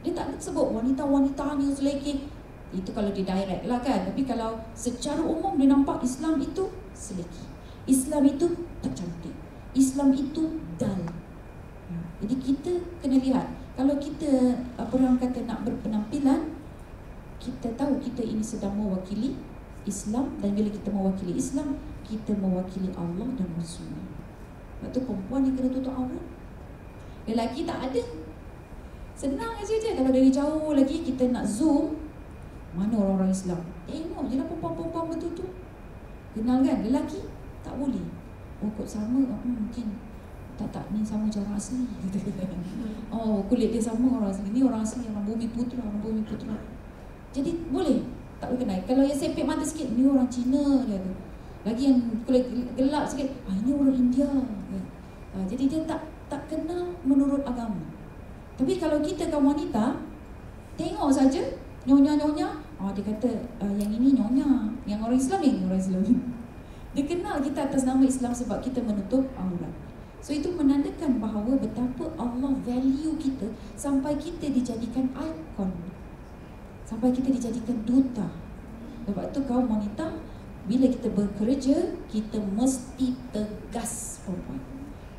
Dia tak sebut wanita-wanita ni selekeh. Itu kalau di direct lah kan. Tapi kalau secara umum dia nampak Islam itu selekeh. Islam itu tak cantik. Islam itu dull. Jadi kita kena lihat. Kalau kita orang kata nak berpenampilan, kita tahu kita ini sedang mewakili Islam, dan bila kita mewakili Islam, kita mewakili Allah dan Rasulnya. Sebab tu perempuan yang kena tutup aurat. Lelaki tak ada. Senang aja je. Kalau dari jauh lagi kita nak zoom, mana orang-orang Islam, tengok je lah perempuan-perempuan betul tu. Kenal kan? Lelaki tak boleh. Oh kot sama, mungkin tak ni sama macam orang asli. Oh kulit dia sama orang asli. Ni orang asli, orang Bumi Putra, orang Bumi Putra. Jadi boleh tak boleh kenal. Kalau yang sepit mata sikit, ni orang Cina dia tu. Lagi yang kulit gelap sikit, ini orang India. Jadi dia tak kenal menurut agama. Tapi kalau kita kaum wanita, tengok saja nyonya-nyonya, dia kata yang ini nyonya, yang orang Islam ni orang Islam. Dia kenal kita atas nama Islam sebab kita menutup aurat. So itu menandakan bahawa betapa Allah value kita sampai kita dijadikan ikon, sampai kita dijadikan duta. Sebab tu kaum wanita, bila kita bekerja, kita mesti tegas perempuan.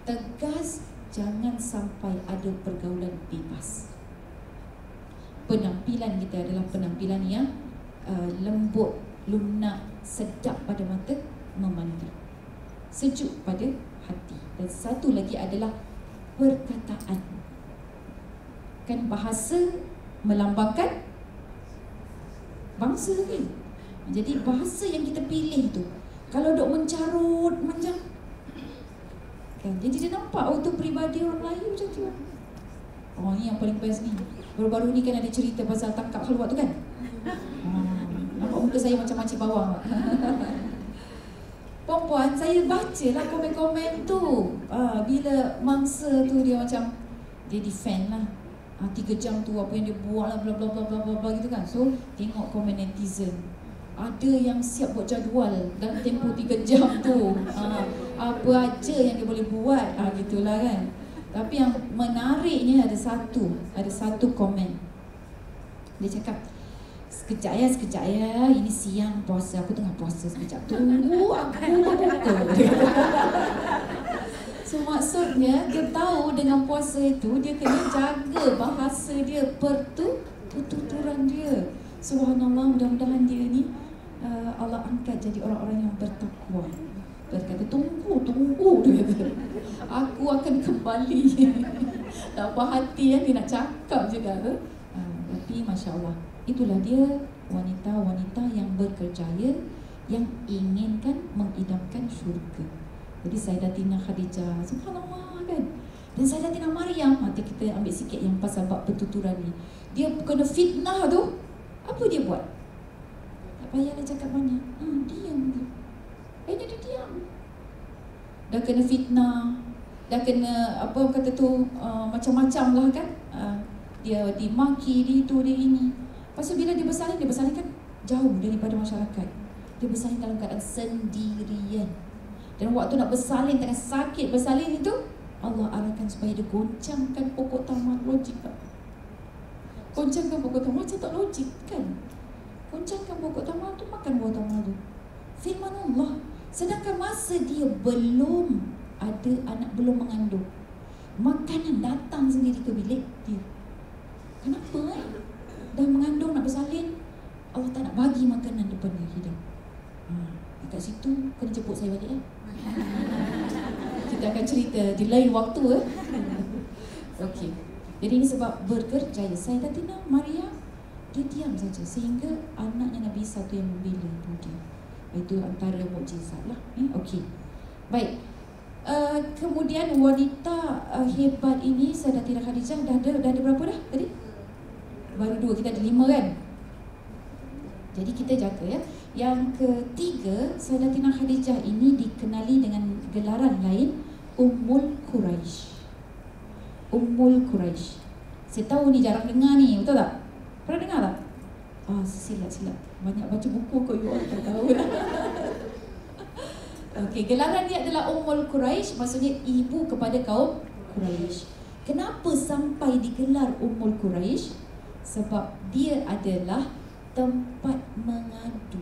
Tegas, jangan sampai ada pergaulan bebas. Penampilan kita adalah penampilan yang lembut, lunak, sedap pada mata, memandang, sejuk pada hati. Dan satu lagi adalah perkataan. Kan bahasa melambangkan bangsa kan. Jadi bahasa yang kita pilih tu, kalau dok mencarut macam kan, jadi dia nampak tu peribadi orang Melayu macam tu. Ni yang paling best ni. Baru-baru ni kan ada cerita pasal tangkap halwat tu kan. Nampak muka saya macam makcik bawang. Perempuan, saya baca lah komen-komen tu. Bila mangsa tu dia macam, dia defend lah. 3 jam tu apa yang dia buat lah, bla bla bla bla bla gitu kan. So tengok komen netizen, ada yang siap buat jadual dalam tempoh 3 jam tu. Apa aja yang dia boleh buat, gitulah kan. Tapi yang menariknya ada satu komen. Dia cakap, sekejap ya, ini siang puasa, aku tengah puasa sekejap. Tunggu aku berbuka. So maksudnya dia tahu dengan puasa itu dia kena jaga bahasa dia, pertuturan dia. Subhanallah, mudah-mudahan dia ni Allah angkat jadi orang-orang yang bertakwa. Dia kata tunggu dia kata, aku akan kembali. Tak apa hati dia nak cakap je dah. Tapi Masya Allah, itulah dia wanita-wanita yang berkerjaya, yang inginkan mengidamkan syurga. Jadi Sayyidatina Khadijah, subhanallah kan. Dan Sayyidatina Maryam, nanti kita ambil sikit yang pasal bab pertuturan ni. Dia kena fitnah tu, apa dia buat? Tak payahlah cakap banyak, diam je. Dia diam. Dah kena fitnah, dah kena apa kata tu, macam-macam lah kan. Dia dimaki, dia itu, dia ini. Lepas tu bila dia bersalin kan jauh daripada masyarakat. Dia bersalin dalam keadaan sendirian. Dan waktu nak bersalin, tengah sakit bersalin itu, Allah arahkan supaya dia goncangkan pokok tamar. Logik tak? Goncangkan pokok tamar macam tak logik kan? Goncangkan pokok tamar tu, makan buah tamar tu. Firman Allah. Sedangkan masa dia belum ada anak, belum mengandung, makanan datang sendiri ke bilik dia. Kenapa dah mengandung nak bersalin, Allah tak nak bagi makanan depan dia hidup. Dekat situ kena jemput saya balik Kita akan cerita di lain waktu Okey. Jadi ini sebab berkerjaya. Sayyidatina Maryam, dia diam saja sehingga anaknya Nabi satu yang membela ibu dia. Itu antara mukjizat lah. Okey. Baik. Kemudian wanita hebat ini, Sayyidatina Khadijah, dah ada berapa dah tadi? Baru 2, kita ada 5 kan? Jadi kita jaga ya. Yang ketiga, Sayyidatina Khadijah ini dikenali dengan gelaran lain, Ummul Quraisy. Ummul Quraisy. Saya tahu ni jarang dengar ni, betul tak? Pernah dengar tak? Silap. Banyak baca buku kau, you all tak tahu lah. Okey, gelaran dia adalah Ummul Quraisy, maksudnya ibu kepada kaum Quraisy. Kenapa sampai digelar Ummul Quraisy? Sebab dia adalah tempat mengadu.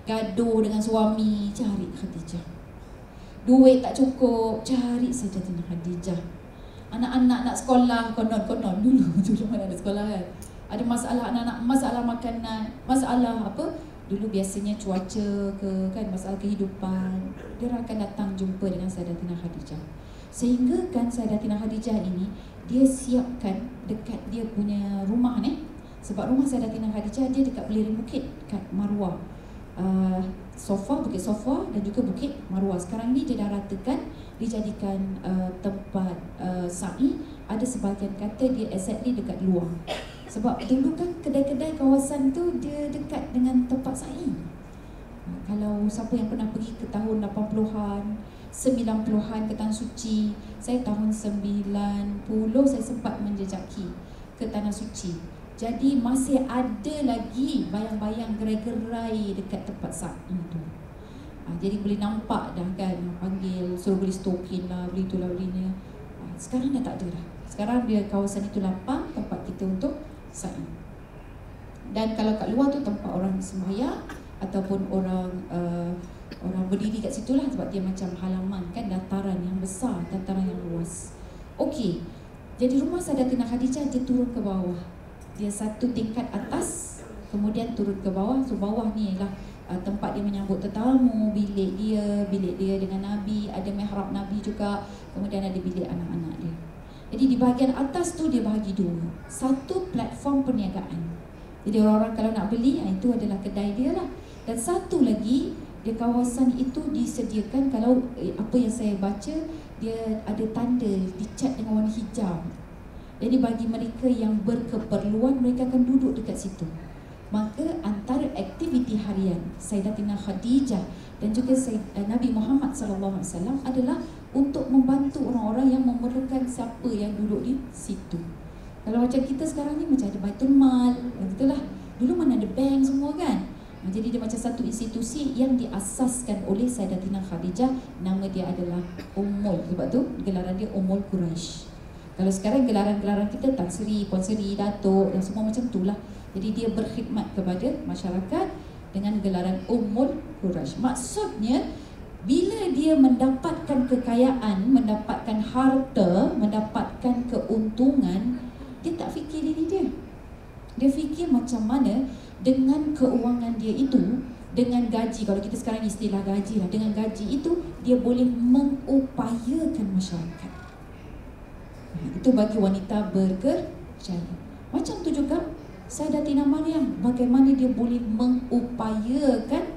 Gaduh dengan suami, cari Khadijah. Duit tak cukup, cari Sayyidatina Khadijah. anak-anak nak sekolah konon-konon dulu mana ada sekolah kan. Ada masalah anak-anak, masalah makanan, masalah apa? Dulu biasanya cuaca ke kan, masalah kehidupan, dia akan datang jumpa dengan Sayyidatina Khadijah. Sehingga kan Sayyidatina Khadijah ini dia siapkan dekat dia punya rumah ni. Sebab rumah Sayyidatina Khadijah dia dekat beliring bukit kat Marwah. Bukit Sofa dan juga Bukit Marwah. Sekarang ni dia dah ratakan, dijadikan tempat sa'i. Ada sebahagian kata dia exactly dekat luar. Sebab dulu kan kedai-kedai kawasan tu dia dekat dengan tempat sa'i. Kalau siapa yang pernah pergi ke tahun 80-an, 90-an ke Tanah Suci, saya tahun 90 saya sempat menjejaki ke Tanah Suci. Jadi masih ada lagi bayang-bayang gerai-gerai dekat tempat sa'i tu. Jadi boleh nampak dah kan, panggil suruh beli stokin lah, beli itulah beli ni. Sekarang dah tak ada dah. Sekarang dia kawasan itu lapang, tempat kita untuk sa'i. Dan kalau kat luar tu tempat orang sembahyang ataupun orang berdiri kat situ lah, sebab dia macam halaman kan, dataran yang besar, dataran yang luas. Okey. Jadi rumah Sayyidatina Khadijah dia turun ke bawah. Dia satu tingkat atas, kemudian turun ke bawah. So bawah ni ialah tempat dia menyambut tetamu, bilik dia dengan Nabi, ada mihrab Nabi juga, kemudian ada bilik anak-anak dia. Jadi di bahagian atas tu dia bahagi dua. Satu platform perniagaan. Jadi orang-orang kalau nak beli, itu adalah kedai dia lah. Dan satu lagi, di kawasan itu disediakan, kalau apa yang saya baca, dia ada tanda dicat dengan warna hijau. Jadi bagi mereka yang berkeperluan, mereka akan duduk dekat situ. Maka antara aktiviti harian Sayyidatina Khadijah dan juga Nabi Muhammad SAW adalah untuk membantu orang-orang yang memerlukan, siapa yang duduk di situ. Kalau macam kita sekarang ni macam ada Baitul Mal, itulah. Dulu mana ada bank semua kan. Jadi dia macam satu institusi yang diasaskan oleh Sayyidatina Khadijah. Nama dia adalah Ummul. Sebab tu gelaran dia Ummul Quraisy. Kalau sekarang gelaran-gelaran kita Tan Sri, Puan Sri, Datuk dan semua macam itulah. Jadi dia berkhidmat kepada masyarakat dengan gelaran Ummul Quraisy. Maksudnya bila dia mendapatkan kekayaan, mendapatkan harta, mendapatkan keuntungan, dia tak fikir diri dia. Dia fikir macam mana dengan keuangan dia itu, dengan gaji, kalau kita sekarang istilah gaji lah, dengan gaji itu dia boleh mengupayakan masyarakat. Itu bagi wanita berkerjaya. Macam tu juga Sayyidatina Maryam, bagaimana dia boleh mengupayakan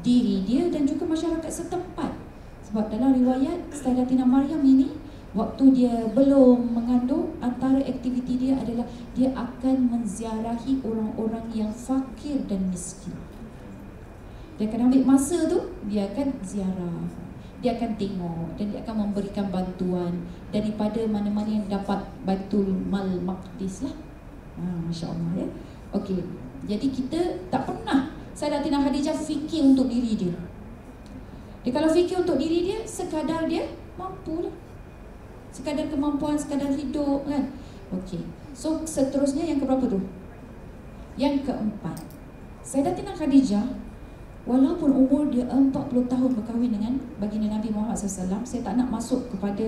diri dia dan juga masyarakat setempat. Sebab dalam riwayat Sayyidatina Maryam ini, waktu dia belum mengandung, antara aktiviti dia adalah dia akan menziarahi orang-orang yang fakir dan miskin. Dia akan ambil masa tu, dia akan ziarah, dia akan tengok dan dia akan memberikan bantuan daripada mana-mana yang dapat Baitul Mal Maqdis lah. Masya Allah ya. Okey, jadi kita tak pernah Sayyidatina Khadijah fikir untuk diri dia. Dia kalau fikir untuk diri dia, sekadar dia mampu lah, sekadar kemampuan, sekadar hidup kan. Okey, so seterusnya yang keberapa tu? Yang keempat, Sayyidatina Khadijah walaupun umur dia 40 tahun berkahwin dengan baginda Nabi Muhammad SAW. Saya tak nak masuk kepada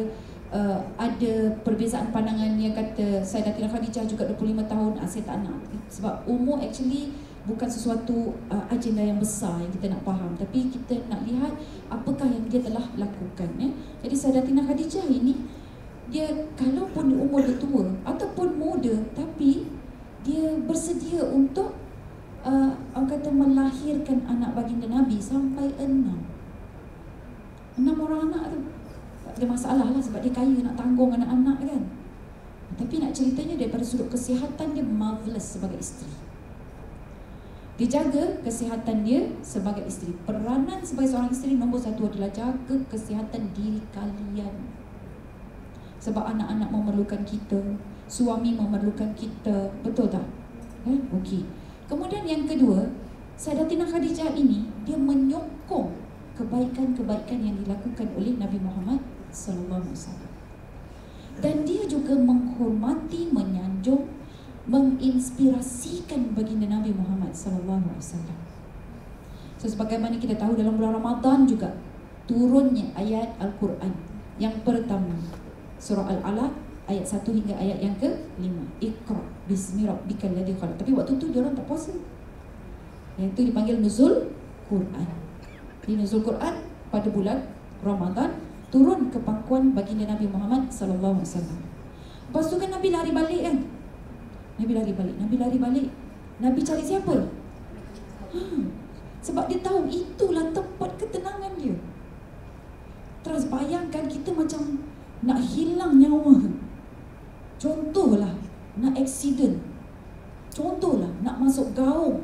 ada perbezaan pandangan yang kata Sayyidatina Khadijah juga 25 tahun. Saya tak nak, sebab umur actually bukan sesuatu agenda yang besar yang kita nak faham, tapi kita nak lihat apakah yang dia telah lakukan ya. Jadi Sayyidatina Khadijah ini, dia kalaupun di umur dia tua ataupun muda, tapi dia bersedia untuk orang kata melahirkan anak baginda Nabi sampai 6 orang anak tu. Tak ada masalah lah, sebab dia kaya nak tanggung anak-anak kan. Tapi nak ceritanya daripada sudut kesihatan dia marvelous sebagai isteri. Dia jaga kesihatan dia sebagai isteri. Peranan sebagai seorang isteri nombor satu adalah jaga kesihatan diri kalian. Sebab anak-anak memerlukan kita, suami memerlukan kita, betul tak? Okey. Kemudian yang kedua, Sayyidatina Khadijah ini dia menyokong kebaikan-kebaikan yang dilakukan oleh Nabi Muhammad SAW. Dan dia juga menghormati, menyanjung, menginspirasikan baginda Nabi Muhammad SAW. So sebagaimana kita tahu dalam bulan Ramadan juga turunnya ayat Al-Quran. Yang pertama, surah Al-Alaq ayat 1 hingga ayat yang ke-5. Iqra bismi rabbikal ladzi khalaq. Tapi waktu tu dia orang tak puasa. Yang itu dipanggil nuzul Quran. Di nuzul Quran pada bulan Ramadan turun ke pangkuan baginda Nabi Muhammad sallallahu alaihi wasallam. Lepas tu kan Nabi lari balik kan? Nabi lari balik. Nabi cari siapa? Sebab dia tahu itulah tempat ketenangan dia. Terus bayangkan kita macam nak hilang nyawa. Contohlah nak accident. Contohlah nak masuk gaung.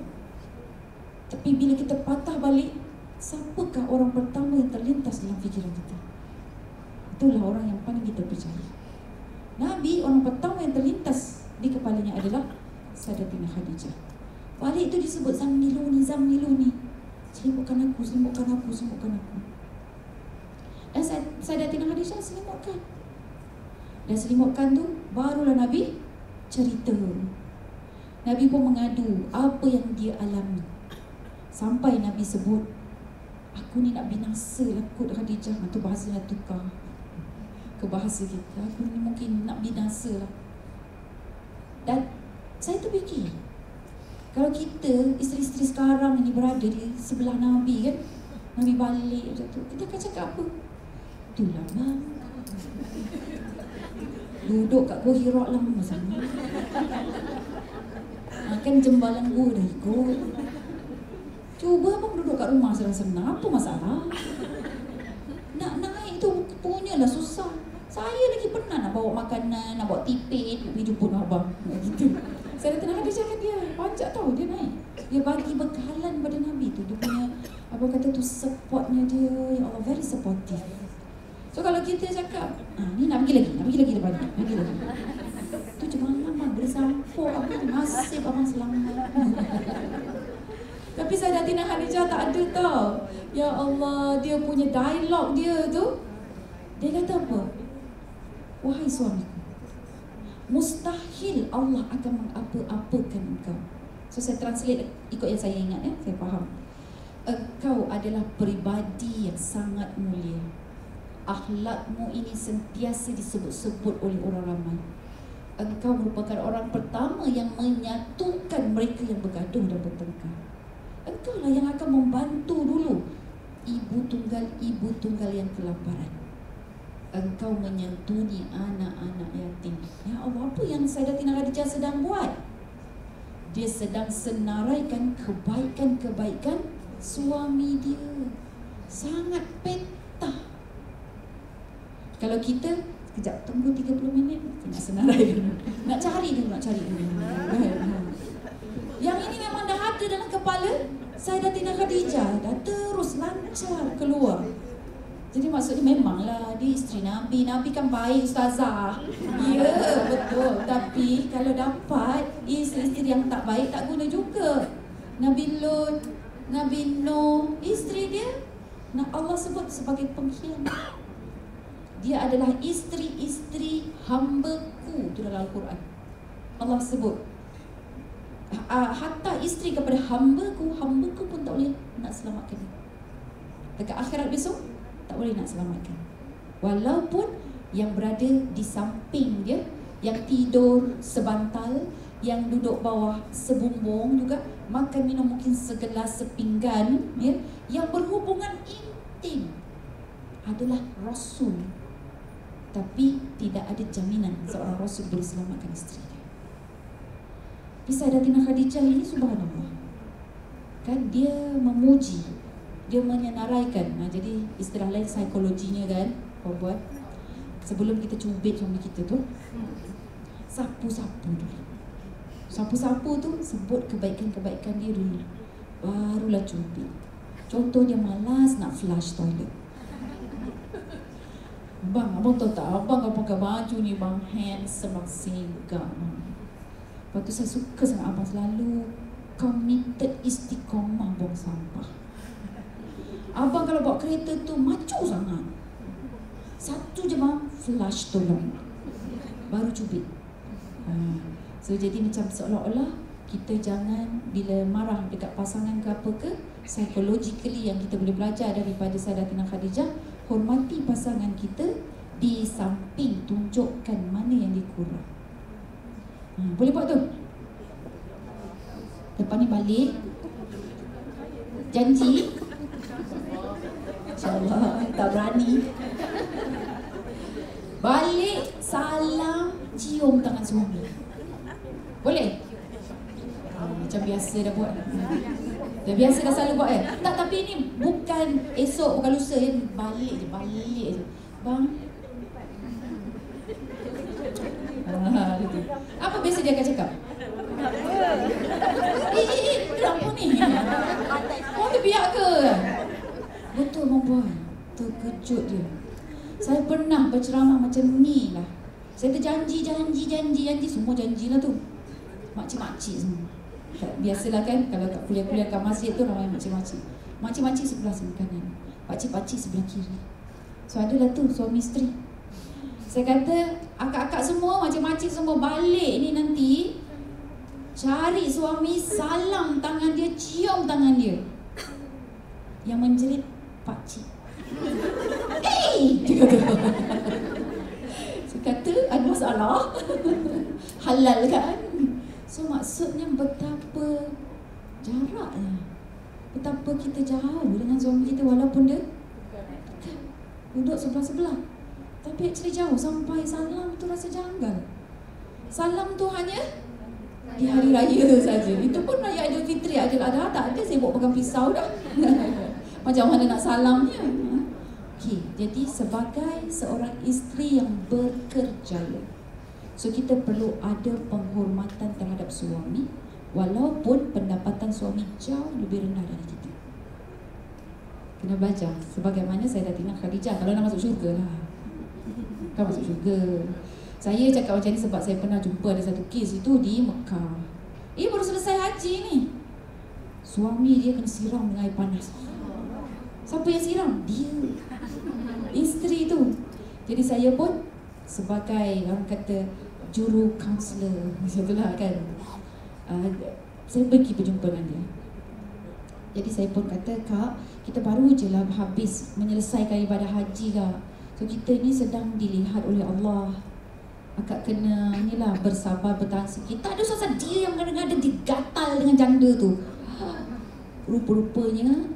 Tapi bila kita patah balik, siapakah orang pertama yang terlintas dalam fikiran kita? Itulah orang yang paling kita percaya. Nabi, orang pertama yang terlintas di kepalanya adalah Sayyidatina Khadijah. Balik itu disebut Zammiluni. Selimutkan aku. Dan Sayyidatina Khadijah selimutkan. Dan selimutkan tu barulah Nabi cerita. Nabi pun mengadu apa yang dia alami. Sampai Nabi sebut, aku ni nak binasa lah kot Khadijah. Itu bahasa nak tukar ke bahasa kita. Aku ni mungkin nak binasa lah. Dan saya terfikir, kalau kita, isteri-isteri sekarang ini berada di sebelah Nabi kan, Nabi balik macam tu, kita akan cakap apa? Itulah bang, duduk kat Gua Hira lama sangat. Kan jembalan gua dah ikut. Cuba abang duduk kat rumah senang-senang, apa masalah? Nak naik tu punyalah susah. Saya lagi pernah nak bawa makanan, nak bawa tipet, nak pergi jemput abang. Gitu. Saya datang Khadijah kan dia pajak tahu dia naik. Dia bagi bekalan pada Nabi tu. Dia punya, apa kata tu, supportnya dia. Ya Allah, very supportive. So kalau kita cakap, ni nak pergi lagi depan ni. Pergi lagi. Tu cuma abang bersampuk, abang nasib abang selamat. Tapi Sayyidatina Khadijah tak ada tau. Ya Allah, dia punya dialog dia tu. Dia kata apa? Wahai suamiku, mustahil Allah akan mengapa-apakan engkau. So saya translate ikut yang saya ingat ya, saya faham. Engkau adalah peribadi yang sangat mulia. Akhlakmu ini sentiasa disebut-sebut oleh orang ramai. Engkau merupakan orang pertama yang menyatukan mereka yang bergaduh dan bertengkar. Engkau lah yang akan membantu dulu ibu tunggal yang kelaparan. Engkau menyantuni anak-anak yatim. Ya Allah, apa yang Sayyidatina Khadijah sedang buat? Dia sedang senaraikan kebaikan-kebaikan suami dia. Sangat petah. Kalau kita, sekejap, tunggu 30 minit, nak senaraikan. Nak cari dulu. Yang ini memang dah ada dalam kepala Sayyidatina Khadijah. Dah terus lancar keluar. Jadi maksudnya memanglah dia isteri Nabi. Nabi kan baik ustazah. Ya, betul. Tapi kalau dapat isteri-isteri yang tak baik, tak guna juga. Nabi Lut, Nabi Nuh, isteri dia, Allah sebut sebagai pengkhianat. Dia adalah isteri-isteri hamba-Ku. Itu dalam Al-Quran. Allah sebut. Hatta isteri kepada hamba-Ku pun tak boleh nak selamatkan dia. Dekat akhirat besok, tak boleh nak selamatkan. Walaupun yang berada di samping dia, yang tidur sebantal, yang duduk bawah sebumbung juga, makan minum mungkin segelas sepinggan, ya, yang berhubungan intim adalah Rasul. Tapi tidak ada jaminan seorang Rasul boleh selamatkan isteri dia. Tapi Sayyidatina Khadijah ini subhanallah, kan dia memuji, dia menyenaraikan. Jadi istilah lain psikologinya kan, kau buat sebelum kita cubit suami kita tu, sapu-sapu dulu. Sapu-sapu tu sebut kebaikan-kebaikan dia dulu, barulah cubit. Contohnya malas nak flush toilet. Bang, abang tahu tak, abang kau pakai baju ni bang, handsome, singgah. Lepas tu saya suka sangat abang selalu committed istiqomah buang sampah. Abang kalau bawa kereta tu macu sangat. Satu je bang, flush tolong, baru cubit. So jadi macam seolah-olah kita jangan bila marah dekat pasangan ke apa ke, psychologically yang kita boleh belajar daripada Sayyidatina Khadijah, hormati pasangan kita di samping tunjukkan mana yang dikurang. Boleh buat tu. Lepas ni balik, janji, InsyaAllah tak berani. Balik, salam, cium tangan suami. Boleh? Macam biasa dah buat. Dah biasa dah selalu buat Tak, tapi ni bukan esok, bukan lusa ya. Balik je. Bang. Apa biasa dia akan cakap? Kenapa ni? Kau terbiak ke? Betul perempuan. Terkejut dia. Saya pernah berceramah macam ni lah. Saya terjanji, semua janji lah tu. Makcik-makcik semua. Biasalah kan, kalau kat kuliah-kuliah kat masjid tu ramai makcik-makcik. Makcik-makcik sebelah kanan, pakcik-pakcik sebelah kiri. So adalah tu suami isteri. Saya kata, akak-akak semua, makcik-makcik semua balik ni nanti, cari suami, salam tangan dia, cium tangan dia. Yang menjerit pakcik. Dia kata. Saya kata, ada masalah. Halal kan? So maksudnya betapa jaraknya, betapa kita jauh dengan suami kita walaupun dia duduk sebelah-sebelah. Tapi actually jauh, sampai salam tu rasa janggal. Salam tu hanya di hari raya saja. Itu pun raya Aidilfitri ada tak ada sibuk pegang pisau dah. Macam mana nak salamnya? Okey, jadi sebagai seorang isteri yang berkerjaya, so kita perlu ada penghormatan terhadap suami walaupun pendapatan suami jauh lebih rendah dari kita. Kena belajar. Sebagaimana saya dah tinggal Khadijah, kalau nak masuk syurga lah. Kan masuk syurga. Saya cakap macam ni sebab saya pernah jumpa ada satu kes itu di Mekah. Baru selesai haji ni. Suami dia kena siram dengan air panas. Siapa yang siram? Dia. Isteri tu. Jadi saya pun sebagai orang kata juru kaunselor, macam kan, saya pergi berjumpa dengan dia. Jadi saya pun kata, Kak, kita baru je lah habis menyelesaikan ibadah haji Kak. So kita ni sedang dilihat oleh Allah. Akak kena inilah bersabar, bertahan sikit. Tak ada susah dia yang kadang-kadang digatal dengan janda tu. Rupa-rupanya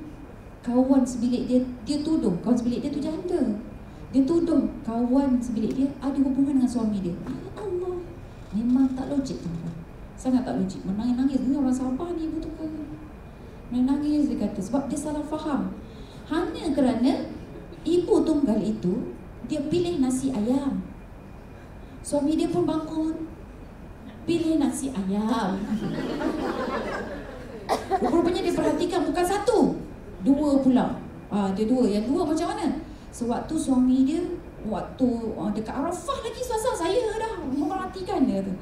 kawan sebilik dia tuduh kawan sebilik dia tu janda. Dia tuduh kawan sebilik dia ada hubungan dengan suami dia. Ya Allah, memang tak logik tuan-tuan. Sangat tak logik. Menangis-nangis ni orang sabar ni ibu tu kan. Menangis dia kata sebab dia salah faham. Hanya kerana ibu tunggal itu dia pilih nasi ayam. Suami dia pun bangun pilih nasi ayam. Rupanya dia perhatikan bukan satu, dua pula. Dia dua. Yang dua macam mana? Sewaktu suami dia dekat Arafah lagi suasana saya dah memperhatikan dia tu.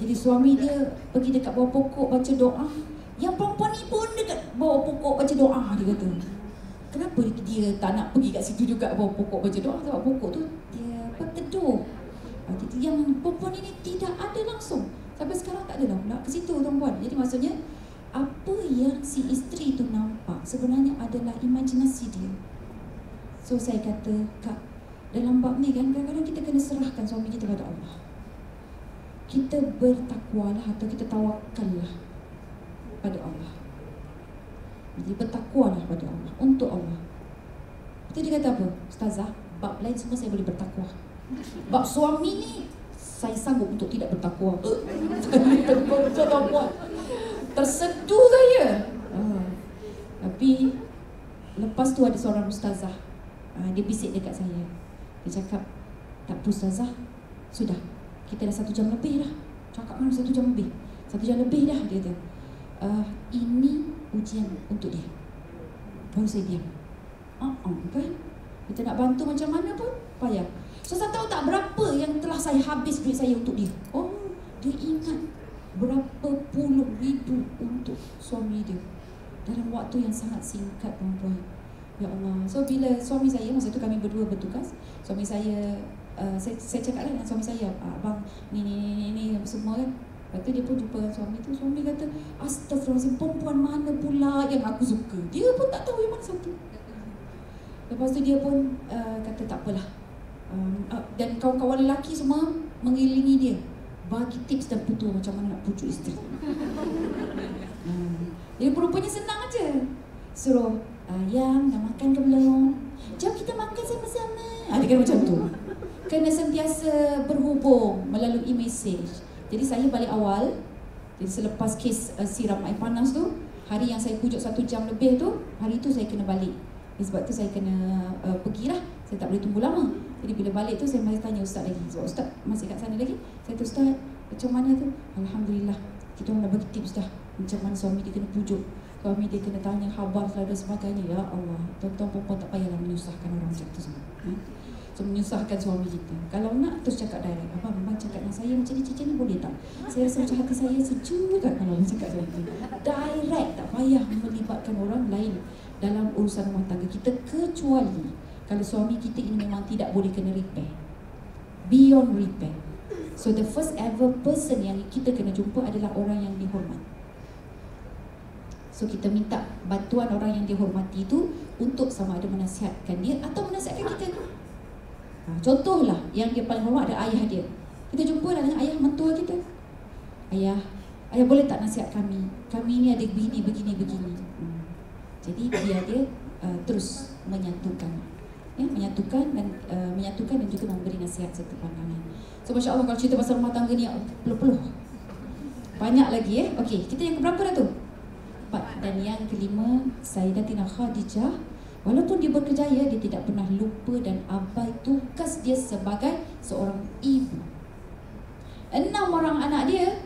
Jadi suami dia pergi dekat bawah pokok baca doa. Yang perempuan ni pun dekat bawah pokok baca doa, dia kata. Kenapa dia tak nak pergi kat situ juga bawah pokok baca doa? Sebab pokok tu dia teduh. Jadi yang perempuan ini tidak ada langsung. Sampai sekarang tak ada lah nak ke situ tuan-puan. Jadi maksudnya apa yang si isteri tu nampak sebenarnya adalah imajinasi dia. So saya kata, Kak, dalam bab ni kan kadang-kadang kita kena serahkan suami kita pada Allah. Kita bertakwalah atau kita tawakallah pada Allah. Jadi bertakwalah pada Allah, untuk Allah. Betul dia kata apa? Ustazah, bab lain semua saya boleh bertakwa. Bab suami ni saya sanggup untuk tidak bertakwa. Terseduh saya. Tapi lepas tu ada seorang ustazah, dia bisik dekat saya. Dia cakap, tak apa ustazah, sudah, kita dah 1 jam lebih dah. Cakap kan 1 jam lebih. 1 jam lebih dah, dia kata. Ini ujian untuk dia. Baru saya diam. Kan? Kita nak bantu macam mana pun payah. So saya tahu tak berapa yang telah saya habis duit saya untuk dia. Dia ingat berapa puluh ribu untuk suami dia dalam waktu yang sangat singkat, tuan-tuan. Ya Allah. So bila suami saya, masa tu kami berdua bertugas, suami saya, saya cakap lah dengan suami saya, abang ni semua kan. Lepas tu dia pun jumpa suami tu. Suami kata, astagfirullahaladzim, perempuan mana pula yang aku suka? Dia pun tak tahu yang mana satu. Lepas tu dia pun kata, tak apalah, Dan kawan-kawan lelaki semua mengelilingi dia, bagi tips dan petua macam mana nak pujuk isteri. Jadi perempuannya senang aja, suruh ayam dah makan ke belum? Jom kita makan sama-sama. Dia kena macam tu. Kena sentiasa berhubung melalui mesej. Jadi saya balik awal. Jadi selepas kes siram air panas tu, hari yang saya pujuk 1 jam lebih tu, hari tu saya kena balik. Sebab tu saya kena pergilah. Saya tak boleh tunggu lama. Jadi bila balik tu saya masih tanya ustaz lagi. Sebab ustaz masih kat sana lagi. Saya tu, ustaz, macam mana tu? Alhamdulillah, kita orang dah bagi tips dah. Macam mana suami dia kena pujuk, suami dia kena tanya khabar dan sebagainya. Ya Allah, tuan-tuan perempuan tak payahlah menyusahkan orang macam tu semua. So menyusahkan suami kita. Kalau nak terus cakap direct. Abang memang cakap dengan saya macam ni boleh tak? Saya rasa macam hati saya sejuk tak kalau cakap macam tu. Direct, tak payah melibatkan orang lain dalam urusan rumah tangga kita, kecuali kalau suami kita ini memang tidak boleh kena repair, beyond repair. So the first ever person yang kita kena jumpa adalah orang yang dihormat. So kita minta bantuan orang yang dihormati itu untuk sama ada menasihatkan dia atau menasihatkan kita. Contohlah yang dia paling hormat ada ayah dia. Kita jumpalah dengan ayah mentua kita. Ayah boleh tak nasihat kami? Kami ni ada begini. Jadi biar dia terus menyatukan, menyatukan dan juga memberi nasihat serta pandangan. So Masya Allah, kalau cerita pasal rumah tangga ni peluh-peluh banyak lagi. Okey, kita yang keberapa dah tu? 4. Dan yang kelima, Sayyidatina Khadijah, walaupun dia berkejaya, dia tidak pernah lupa dan abai tugas dia sebagai seorang ibu. 6 orang anak dia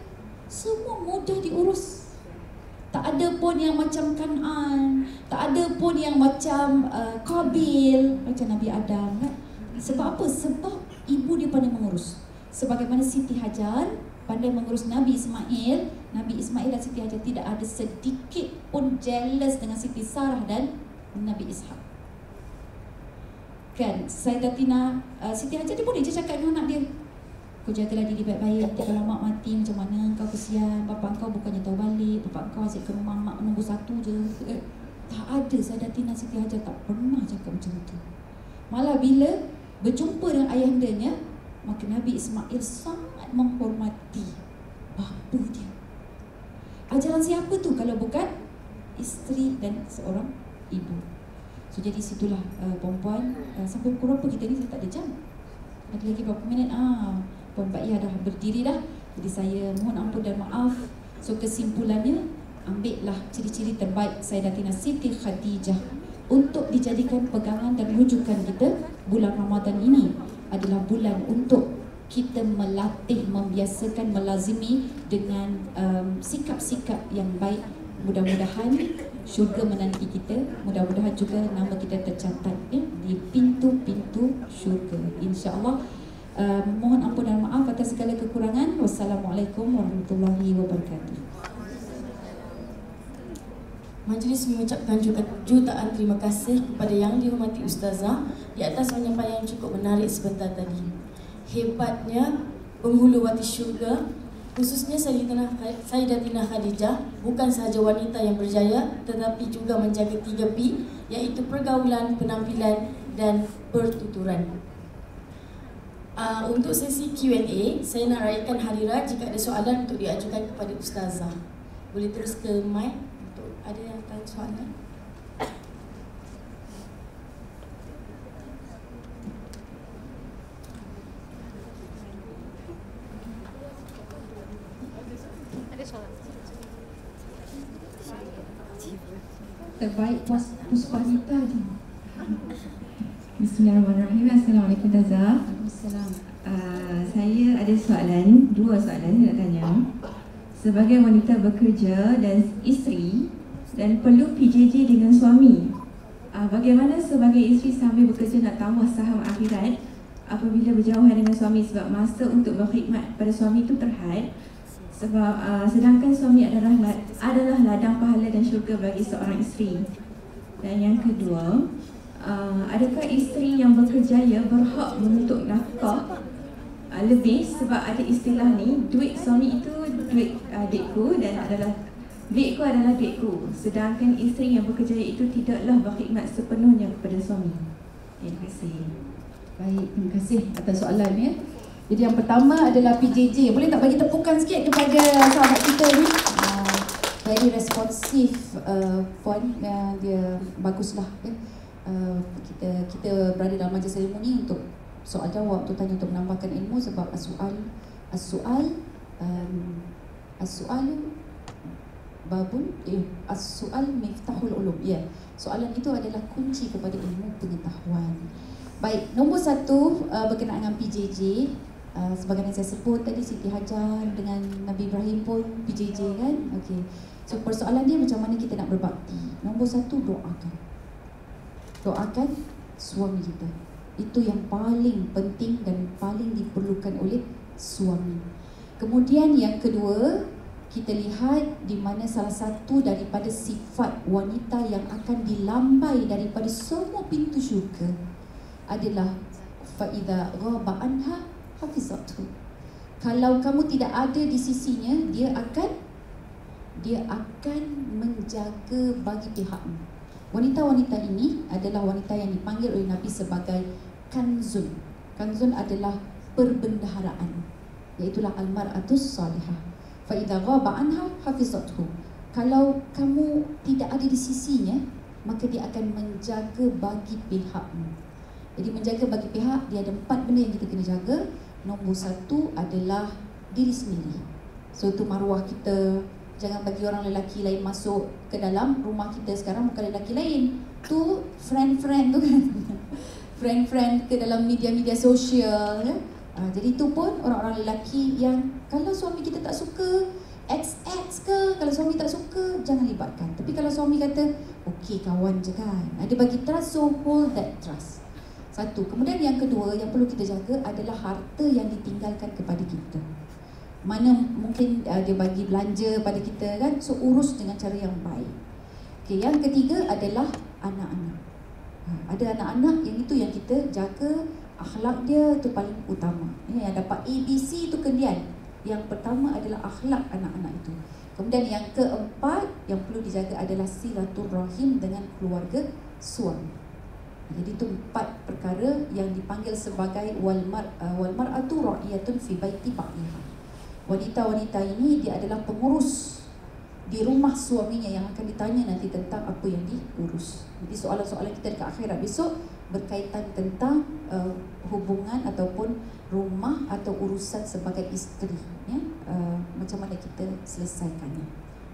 semua mudah diurus. Tak ada pun yang macam Kan'an, tak ada pun yang macam Qabil, macam Nabi Adam kan? Sebab apa? Sebab ibu dia pandai mengurus. Sebagaimana Siti Hajar pandai mengurus Nabi Ismail. Nabi Ismail dan Siti Hajar tidak ada sedikit pun jealous dengan Siti Sarah dan Nabi Ishak. Kan, Sayyidatina Siti Hajar dia boleh je cakap dengan anak dia, kau jagalah diri baik-baik, nanti kalau mak mati macam mana, kau kesian, bapak kau bukannya tahu balik, bapak kau asyik ke rumah mak menunggu satu je. Tak ada, Sayyidatina Siti Hajar tak pernah cakap macam tu. Malah bila berjumpa dengan ayahandanya, maka Nabi Ismail sangat menghormati bapa dia. Ajaran siapa tu kalau bukan isteri dan seorang ibu? So jadi situlah perempuan, sampai pukul berapa kita ni? Saya tak ada jam. Ada lagi berapa minit? Puan Pak Ia dah berdiri dah. Jadi saya mohon ampun dan maaf. So kesimpulannya, ambillah ciri-ciri terbaik Sayyidatina Siti Khadijah untuk dijadikan pegangan dan rujukan kita. Bulan Ramadan ini adalah bulan untuk kita melatih, membiasakan, melazimi dengan sikap-sikap yang baik. Mudah-mudahan syurga menanti kita. Mudah-mudahan juga nama kita tercatat di pintu-pintu syurga, insya-Allah. Mohon ampun dan maaf atas segala kekurangan. Wassalamualaikum warahmatullahi wabarakatuh. Majlis mengucapkan jutaan terima kasih kepada yang dihormati Ustazah di atas penyampaian yang cukup menarik sebentar tadi. Hebatnya penghulu wati syurga, khususnya Sayyidatina Khadijah, bukan sahaja wanita yang berjaya tetapi juga menjaga 3P, iaitu pergaulan, penampilan dan pertuturan. Untuk sesi Q&A, saya nak raikan Harira jika ada soalan untuk diajukan kepada Ustazah. Boleh terus ke mic untuk ada yang tanya soalan. Terbaik Puspanita ni. Bismillahirrahmanirrahim. Assalamualaikum Tazah. Saya ada soalan, 2 soalan saya nak tanya. Sebagai wanita bekerja dan isteri dan perlu PJJ dengan suami, bagaimana sebagai isteri sambil bekerja nak tambah saham akhirat apabila berjauhan dengan suami, sebab masa untuk berkhidmat pada suami itu terhad, sebab sedangkan suami adalah ladang pahala dan syurga bagi seorang isteri. Dan yang kedua, adakah isteri yang berkerjaya berhak menuntut nafkah lebih, sebab ada istilah ni, duit suami itu duit adikku dan duitku adalah duitku, sedangkan isteri yang berkerjaya itu tidaklah berkhidmat sepenuhnya kepada suami. Terima kasih. Baik, terima kasih atas soalannya. Jadi yang pertama adalah PJJ. Boleh tak bagi tepukan sikit kepada sahabat kita ni? Very responsif Puan, dia baguslah ya. Kita berada dalam majlis seremoni untuk soal jawab, tu tanya untuk menambahkan ilmu sebab as-soal babun as-soal miftahul ulum. Ya, soalan itu adalah kunci kepada ilmu pengetahuan. Baik, nombor 1 berkenaan dengan PJJ. Sebagaimana saya sebut tadi, Siti Hajar dengan Nabi Ibrahim pun PJJ kan. Okey. So persoalan dia macam mana kita nak berbakti. Nombor 1, doakan. Doakan suami kita. Itu yang paling penting dan paling diperlukan oleh suami. Kemudian yang kedua, kita lihat di mana salah satu daripada sifat wanita yang akan dilambai daripada semua pintu syurga adalah fa'idha ghaba anha hafizathu. Kalau kamu tidak ada di sisinya, dia akan menjaga bagi pihakmu. Wanita-wanita ini adalah wanita yang dipanggil oleh Nabi sebagai kanzun. Kanzun adalah perbendaharaan, iaitulah almar'atus salihah. Fa idza ghaba anha hafizathu. Kalau kamu tidak ada di sisinya, maka dia akan menjaga bagi pihakmu. Jadi menjaga bagi pihak, dia ada 4 benda yang kita kena jaga. Nombor 1 adalah diri sendiri. So itu maruah kita. Jangan bagi orang lelaki lain masuk ke dalam rumah kita. Sekarang bukan lelaki lain, tu friend-friend tu kan. Friend-friend ke dalam media-media sosial ya. Jadi itu pun orang-orang lelaki yang kalau suami kita tak suka XX ke, kalau suami tak suka jangan libatkan. Tapi kalau suami kata okey kawan je kan, dia bagi trust, so hold that trust. 1. Kemudian yang kedua yang perlu kita jaga adalah harta yang ditinggalkan kepada kita. Mana mungkin dia bagi belanja pada kita kan, so urus dengan cara yang baik. Okey, yang ketiga adalah anak-anak. Ada anak-anak yang itu yang kita jaga, akhlak dia tu paling utama. Yang dapat ABC itu kemudian. Yang pertama adalah akhlak anak-anak itu. Kemudian yang keempat yang perlu dijaga adalah silaturahim dengan keluarga suami. Jadi itu 4 perkara yang dipanggil sebagai wal mar'atu ra'iyatun fi baiti ba'liha. Wanita-wanita ini dia adalah pengurus di rumah suaminya yang akan ditanya nanti tentang apa yang diurus. Jadi soalan-soalan kita dekat akhirat besok berkaitan tentang hubungan ataupun rumah atau urusan sebagai isteri ya. Macam mana kita selesaikannya.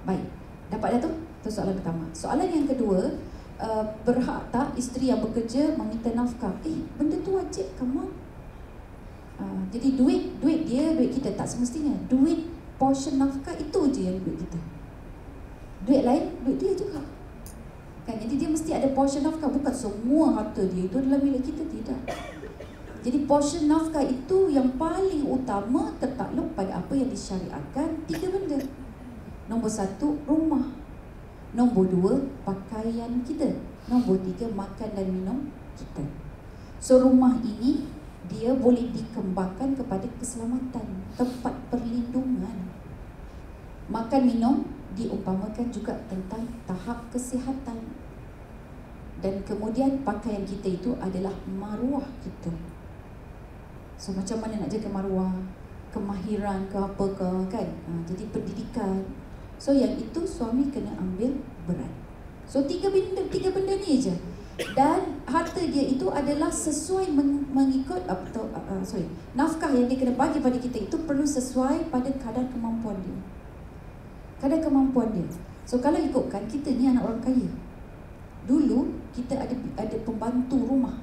Baik, dapat dah tu? Itu soalan pertama. Soalan yang kedua, berhak tak isteri yang bekerja meminta nafkah? Benda tu wajib kamu. Jadi duit dia, duit kita tak semestinya. Duit portion nafkah itu je yang duit kita. Duit lain, duit dia juga. Kan, jadi dia mesti ada portion nafkah, bukan semua harta dia itu adalah milik kita, tidak. Jadi portion nafkah itu yang paling utama tertakluk pada apa yang disyariatkan. 3 benda. Nombor 1, rumah. Nombor 2, pakaian kita. Nombor 3, makan dan minum kita. So rumah ini dia boleh dikembangkan kepada keselamatan, tempat perlindungan. Makan minum diumpamakan juga tentang tahap kesihatan. Dan kemudian pakaian kita itu adalah maruah kita. So macam mana nak jaga maruah? Kemahiran ke apa ke kan? Jadi pendidikan. So yang itu suami kena ambil berat. So 3 benda ni je. Dan harta dia itu adalah sesuai mengikut nafkah yang dia kena bagi pada kita itu perlu sesuai pada kadar kemampuan dia. Kadar kemampuan dia. So kalau ikutkan kita ni anak orang kaya. Dulu kita ada pembantu rumah.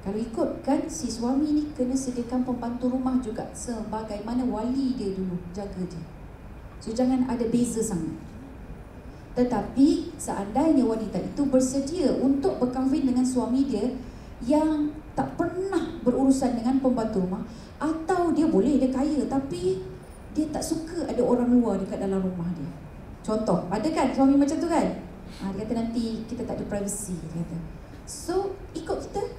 Kalau ikutkan si suami ni kena sediakan pembantu rumah juga sebagaimana wali dia dulu jaga dia. So jangan ada beza sangat. Tetapi seandainya wanita itu bersedia untuk berkahwin dengan suami dia yang tak pernah berurusan dengan pembantu rumah, atau dia boleh dia kaya tapi dia tak suka ada orang luar dekat dalam rumah dia. Contoh, ada kan suami macam tu kan? Dia kata nanti kita tak ada privacy, dia kata. So ikut kita.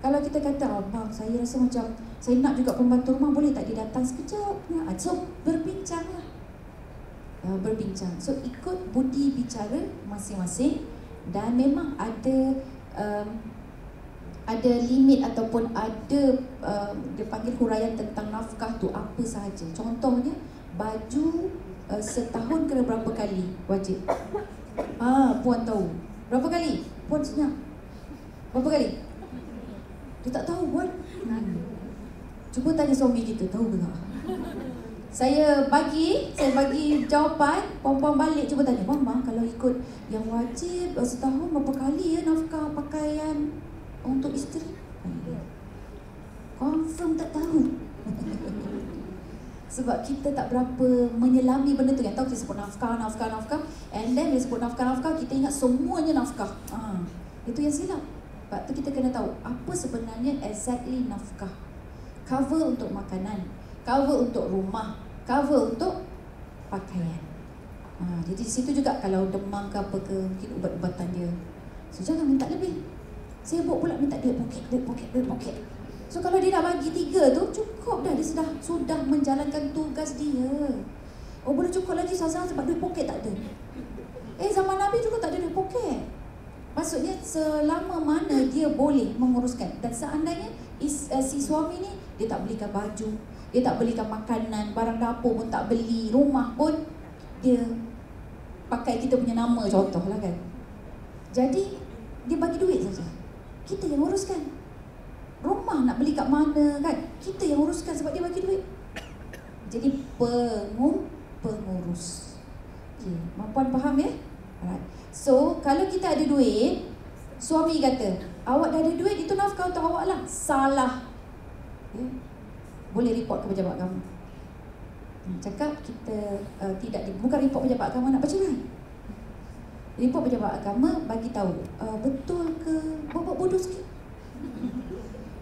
Kalau kita kata, abang saya rasa macam saya nak juga pembantu rumah, boleh tak dia datang sekejap? So berbincanglah. Berbincang. So ikut budi bicara masing-masing. Dan memang ada ada limit ataupun ada dia panggil huraian tentang nafkah tu apa sahaja. Contohnya baju setahun kena berapa kali wajib? Puan tahu. Berapa kali? Puan senyap. Berapa kali? Dia tak tahu pun. Cuba tanya suami kita, tahu ke tak? Saya bagi jawapan, puan-puan balik cuba tanya, Bang, kalau ikut yang wajib setahun berapa kali ya nafkah pakaian untuk isteri? Confirm tak tahu. Sebab kita tak berapa menyelami benda tu. Yang tahu kita sebut nafkah. And then bila sebut nafkah, kita ingat semuanya nafkah. Itu yang silap. Sebab tu kita kena tahu apa sebenarnya exactly nafkah. Cover untuk makanan, cover untuk rumah, cover untuk pakaian. Jadi di situ juga kalau demam ke apa ke, mungkin ubat-ubatan dia. So jangan minta lebih. Sibuk pula minta duit poket. So kalau dia dah bagi 3 tu, cukup dah. Dia sudah menjalankan tugas dia. Boleh cukup lagi Ustazah sebab duit poket tak ada. Zaman Nabi juga tak ada duit poket. Maksudnya selama mana dia boleh menguruskan. Dan seandainya si suami ni, dia tak belikan baju, dia tak belikan makanan, barang dapur pun tak beli, rumah pun dia pakai kita punya nama contohlah kan. Jadi dia bagi duit saja. Kita yang uruskan. Rumah nak beli kat mana kan, kita yang uruskan sebab dia bagi duit. Jadi pengurus. Okay, puan faham ya? Alright. So kalau kita ada duit, suami kata, awak dah ada duit, itu nafkah untuk awak lah. Salah. Boleh report ke pejabat agama. Cakap kita bukan report pejabat agama nak bercerai. Report pejabat agama bagi tahu, betul ke buat bodoh sikit?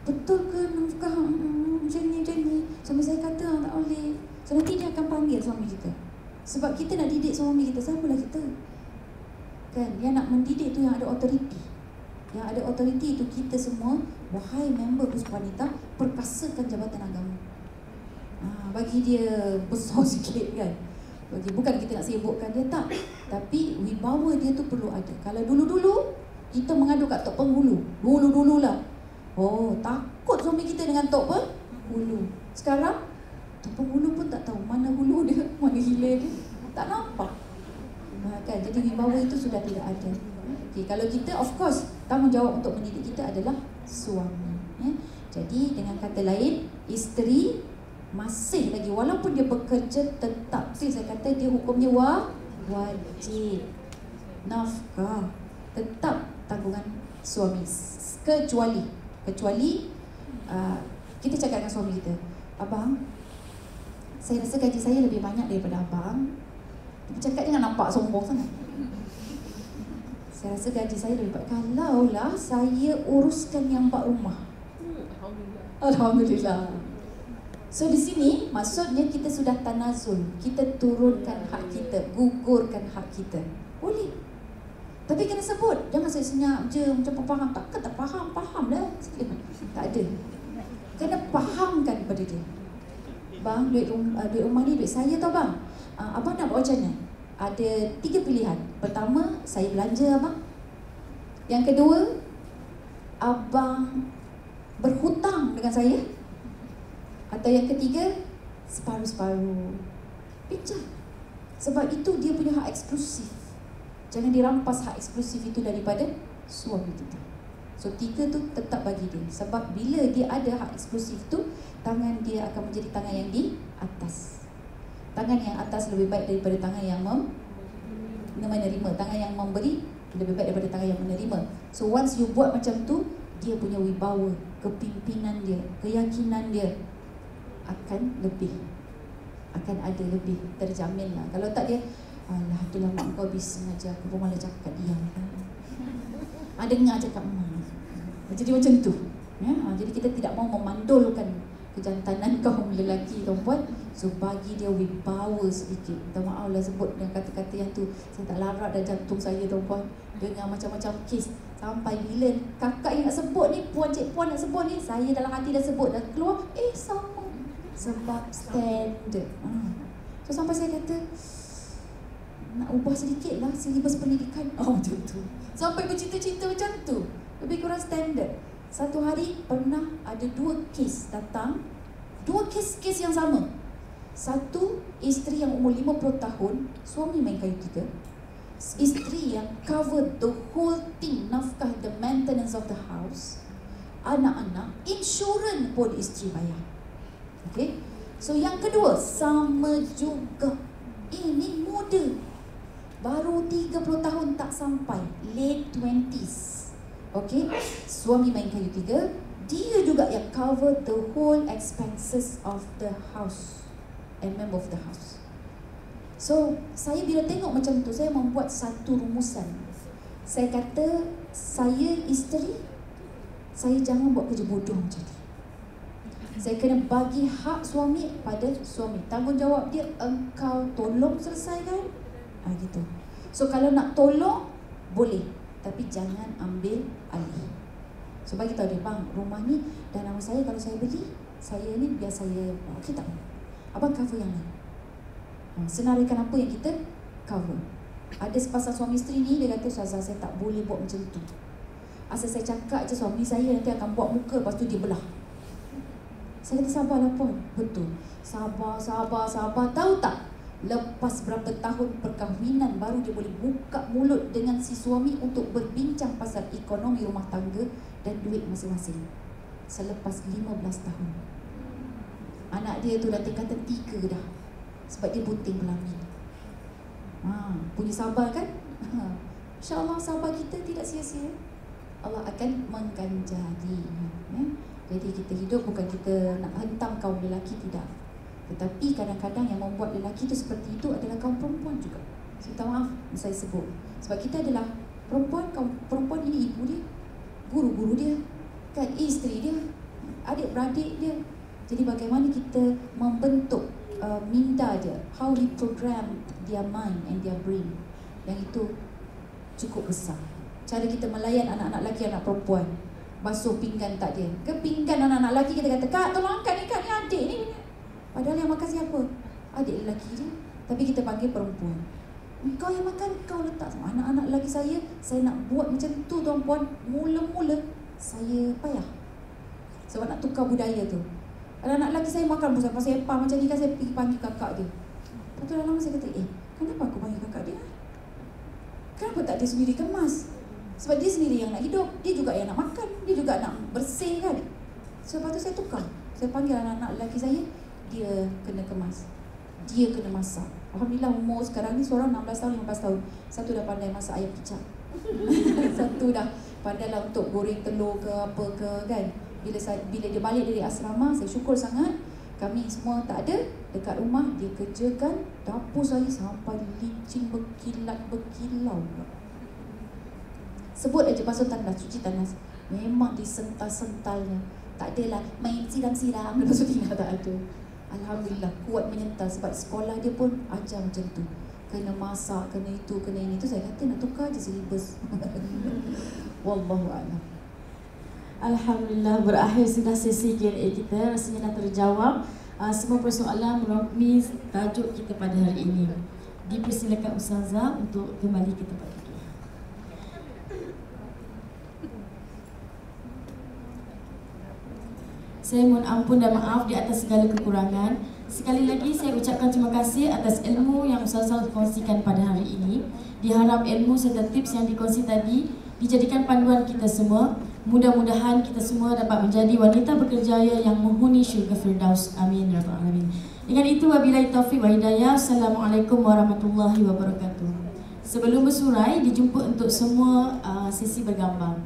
Betul ke nafkah macam ni? Suami saya kata tak boleh. So nanti dia akan panggil suami kita. Sebab kita nak didik suami kita, siapalah kita? Kan, yang nak mendidik tu yang ada authority. Yang ada authority itu kita semua. Wahai member Puspa Wanita, perkasakan jabatan agama. Bagi dia besar sikit kan. Bukan kita nak sibukkan dia, tak. Tapi wibawa dia tu perlu ada. Kalau dulu-dulu kita mengadu kat Tok Penghulu, dulu-dululah. Takut suami kita dengan Tok Penghulu. Sekarang Tok Penghulu pun tak tahu mana hulu dia, mana hilir dia. Tak nampak. Kan? Jadi wibawa itu sudah tidak ada. Okay, kalau kita, of course, tanggungjawab untuk mendidik kita adalah suami. Jadi dengan kata lain, isteri masih lagi, walaupun dia bekerja, tetap saya kata dia hukumnya wajib nafkah, tetap tanggungan suami. Kecuali kita cakap dengan suami kita, abang, saya rasa gaji saya lebih banyak daripada abang. Tapi cakap jangan nampak sombong sangat. Saya rasa gaji saya lebih banyak. Kalaulah saya uruskan yang 4 rumah. Alhamdulillah. So di sini maksudnya kita sudah tanazul, kita turunkan hak kita, gugurkan hak kita. Boleh. Tapi kena sebut, jangan saya senyap je macam faham. Tak faham dah. Tak ada. Kena fahamkan kepada dia. Bang, duit rumah ni duit saya tau bang. Abang nak buat macam mana? Ada 3 pilihan. Pertama, saya belanja abang. Yang kedua, abang berhutang dengan saya. Atau yang ketiga, separuh-separuh. Pinjam. Sebab itu dia punya hak eksklusif. Jangan dirampas hak eksklusif itu daripada suami kita. So 3 tu tetap bagi dia. Sebab bila dia ada hak eksklusif tu, tangan dia akan menjadi tangan yang di atas. Tangan yang atas lebih baik daripada tangan yang menerima. Tangan yang memberi lebih baik daripada tangan yang menerima. So once you buat macam tu, dia punya wibawa, kepimpinan dia, keyakinan dia akan ada lebih, terjamin lah. Kalau tak dia, alah itulah mak kau habis sengaja, aku pun malah cakap diam. Dengar cakap mak. Jadi macam tu. Jadi kita tidak mau memandulkan kejantanan kaum lelaki perempuan. So bagi dia wibawa sedikit. Minta maaf lah sebut dengan kata-kata yang tu. Saya tak larat dan jantung saya perempuan. Dengar macam-macam kes. Sampai bila kakak yang nak sebut ni, cik puan nak sebut ni, saya dalam hati dah sebut, dah keluar, sama. Sebab standard. So sampai saya kata, nak ubah sedikit lah silibus pendidikan. Macam tu. Sampai bercita-cita macam tu. Lebih kurang standard. Satu hari pernah ada 2 kes datang, 2 kes yang sama. Satu, isteri yang umur 50 tahun, suami main kayu 3. Isteri yang cover the whole thing, nafkah, the maintenance of the house, anak-anak, insurans pun isteri bayar. Okay. So yang kedua, sama juga. Ini muda, baru 30 tahun tak sampai, late 20s. Okay, suami main kayu 3, dia juga yang cover the whole expenses of the house and member of the house. So, saya bila tengok macam tu, saya membuat satu rumusan. Saya kata, saya isteri, saya jangan buat kerja bodoh macam ni. Saya kena bagi hak suami pada suami. Tanggungjawab dia, engkau tolong selesaikan. Gitu. So kalau nak tolong, boleh. Tapi jangan ambil alih. So bagi tahu dia, bang, rumah ni dan nama saya, kalau saya beli, saya ni biar saya, okey tak? Abang cover yang ni. Senaraikan apa yang kita cover. Ada sepasang suami isteri ni, dia kata, Ustazah, saya tak boleh buat macam tu. Asal saya cakap je suami saya nanti akan buat muka, lepas tu dia belah. Saya kata sabarlah pun. Betul. Sabar. Tahu tak? Lepas berapa tahun perkahwinan baru dia boleh buka mulut dengan si suami untuk berbincang pasal ekonomi rumah tangga dan duit masing-masing. Selepas 15 tahun. Anak dia tu dah tingkatan 3 dah. Sebab dia bunting kelamin. Punya sabar kan? InsyaAllah sabar kita tidak sia-sia. Allah akan mengganjari. Jadi kita hidup bukan kita nak hentam kaum lelaki, tidak. Tetapi kadang-kadang yang membuat lelaki itu seperti itu adalah kaum perempuan juga. Saya minta maaf saya sebut. Sebab kita adalah perempuan, kaum perempuan ini ibu dia, guru-guru dia, kan, isteri dia, adik-beradik dia. Jadi bagaimana kita membentuk minda dia, how we program their mind and their brain. Yang itu cukup besar. Cara kita melayan anak-anak lelaki, anak perempuan. Basuh pinggan tak dia. Ke pinggan anak-anak lelaki kita kata, Kak, tolong angkat ni, Kak, ni adik ni. Padahal yang makan siapa? Adik lelaki dia. Tapi kita panggil perempuan. Kau yang makan, kau letak sama anak-anak lelaki saya nak buat macam tu, tuan-puan. Mula-mula saya payah. Sebab nak tukar budaya tu. Anak-anak lelaki saya makan pun pasal sepah macam ni kan, saya pergi panggil kakak dia. Lepas tu lama saya kata, kenapa aku panggil kakak dia? Kenapa tak dia sendiri kemas? Sebab dia sendiri yang nak hidup, dia juga yang nak makan, dia juga nak bersih kan. So lepas tu saya tukar. Saya panggil anak-anak lelaki saya, dia kena kemas, dia kena masak. Alhamdulillah umur sekarang ni seorang 16 tahun, 15 tahun. Satu dah pandai masak ayam kicap. Satu dah pandai lah untuk goreng telur ke apa ke kan. Bila dia balik dari asrama, saya syukur sangat. Kami semua tak ada dekat rumah, dia kerjakan dapur saya sampai licin berkilau. Sebut aja basuh tandas, cuci tandas. Memang disental-sentalnya. Tak adalah main siram-siram lepas tu tinggal, tak ada. Alhamdulillah kuat menyental sebab sekolah dia pun ajar macam tu. Kena masak, kena itu, kena ini. Tu saya kata nak tukar je silibus. Wallahu'alam. Alhamdulillah, berakhir sudah sesi Q&A kita. Rasanya dah terjawab semua persoalan melalui tajuk kita pada hari ini. Dipersilakan Ustazah untuk kembali ke tempat duduk. Saya mohon ampun dan maaf di atas segala kekurangan. Sekali lagi saya ucapkan terima kasih atas ilmu yang Ustazah kongsikan pada hari ini. Diharap ilmu serta tips yang dikongsi tadi dijadikan panduan kita semua. Mudah-mudahan kita semua dapat menjadi wanita berkerjaya yang menghuni syurga Firdaus. Amin ya rabbal alamin. Dengan itu wabillahi taufiq wa hidayah. Assalamualaikum warahmatullahi wabarakatuh. Sebelum bersurai, dijumpa untuk semua sesi bergambar.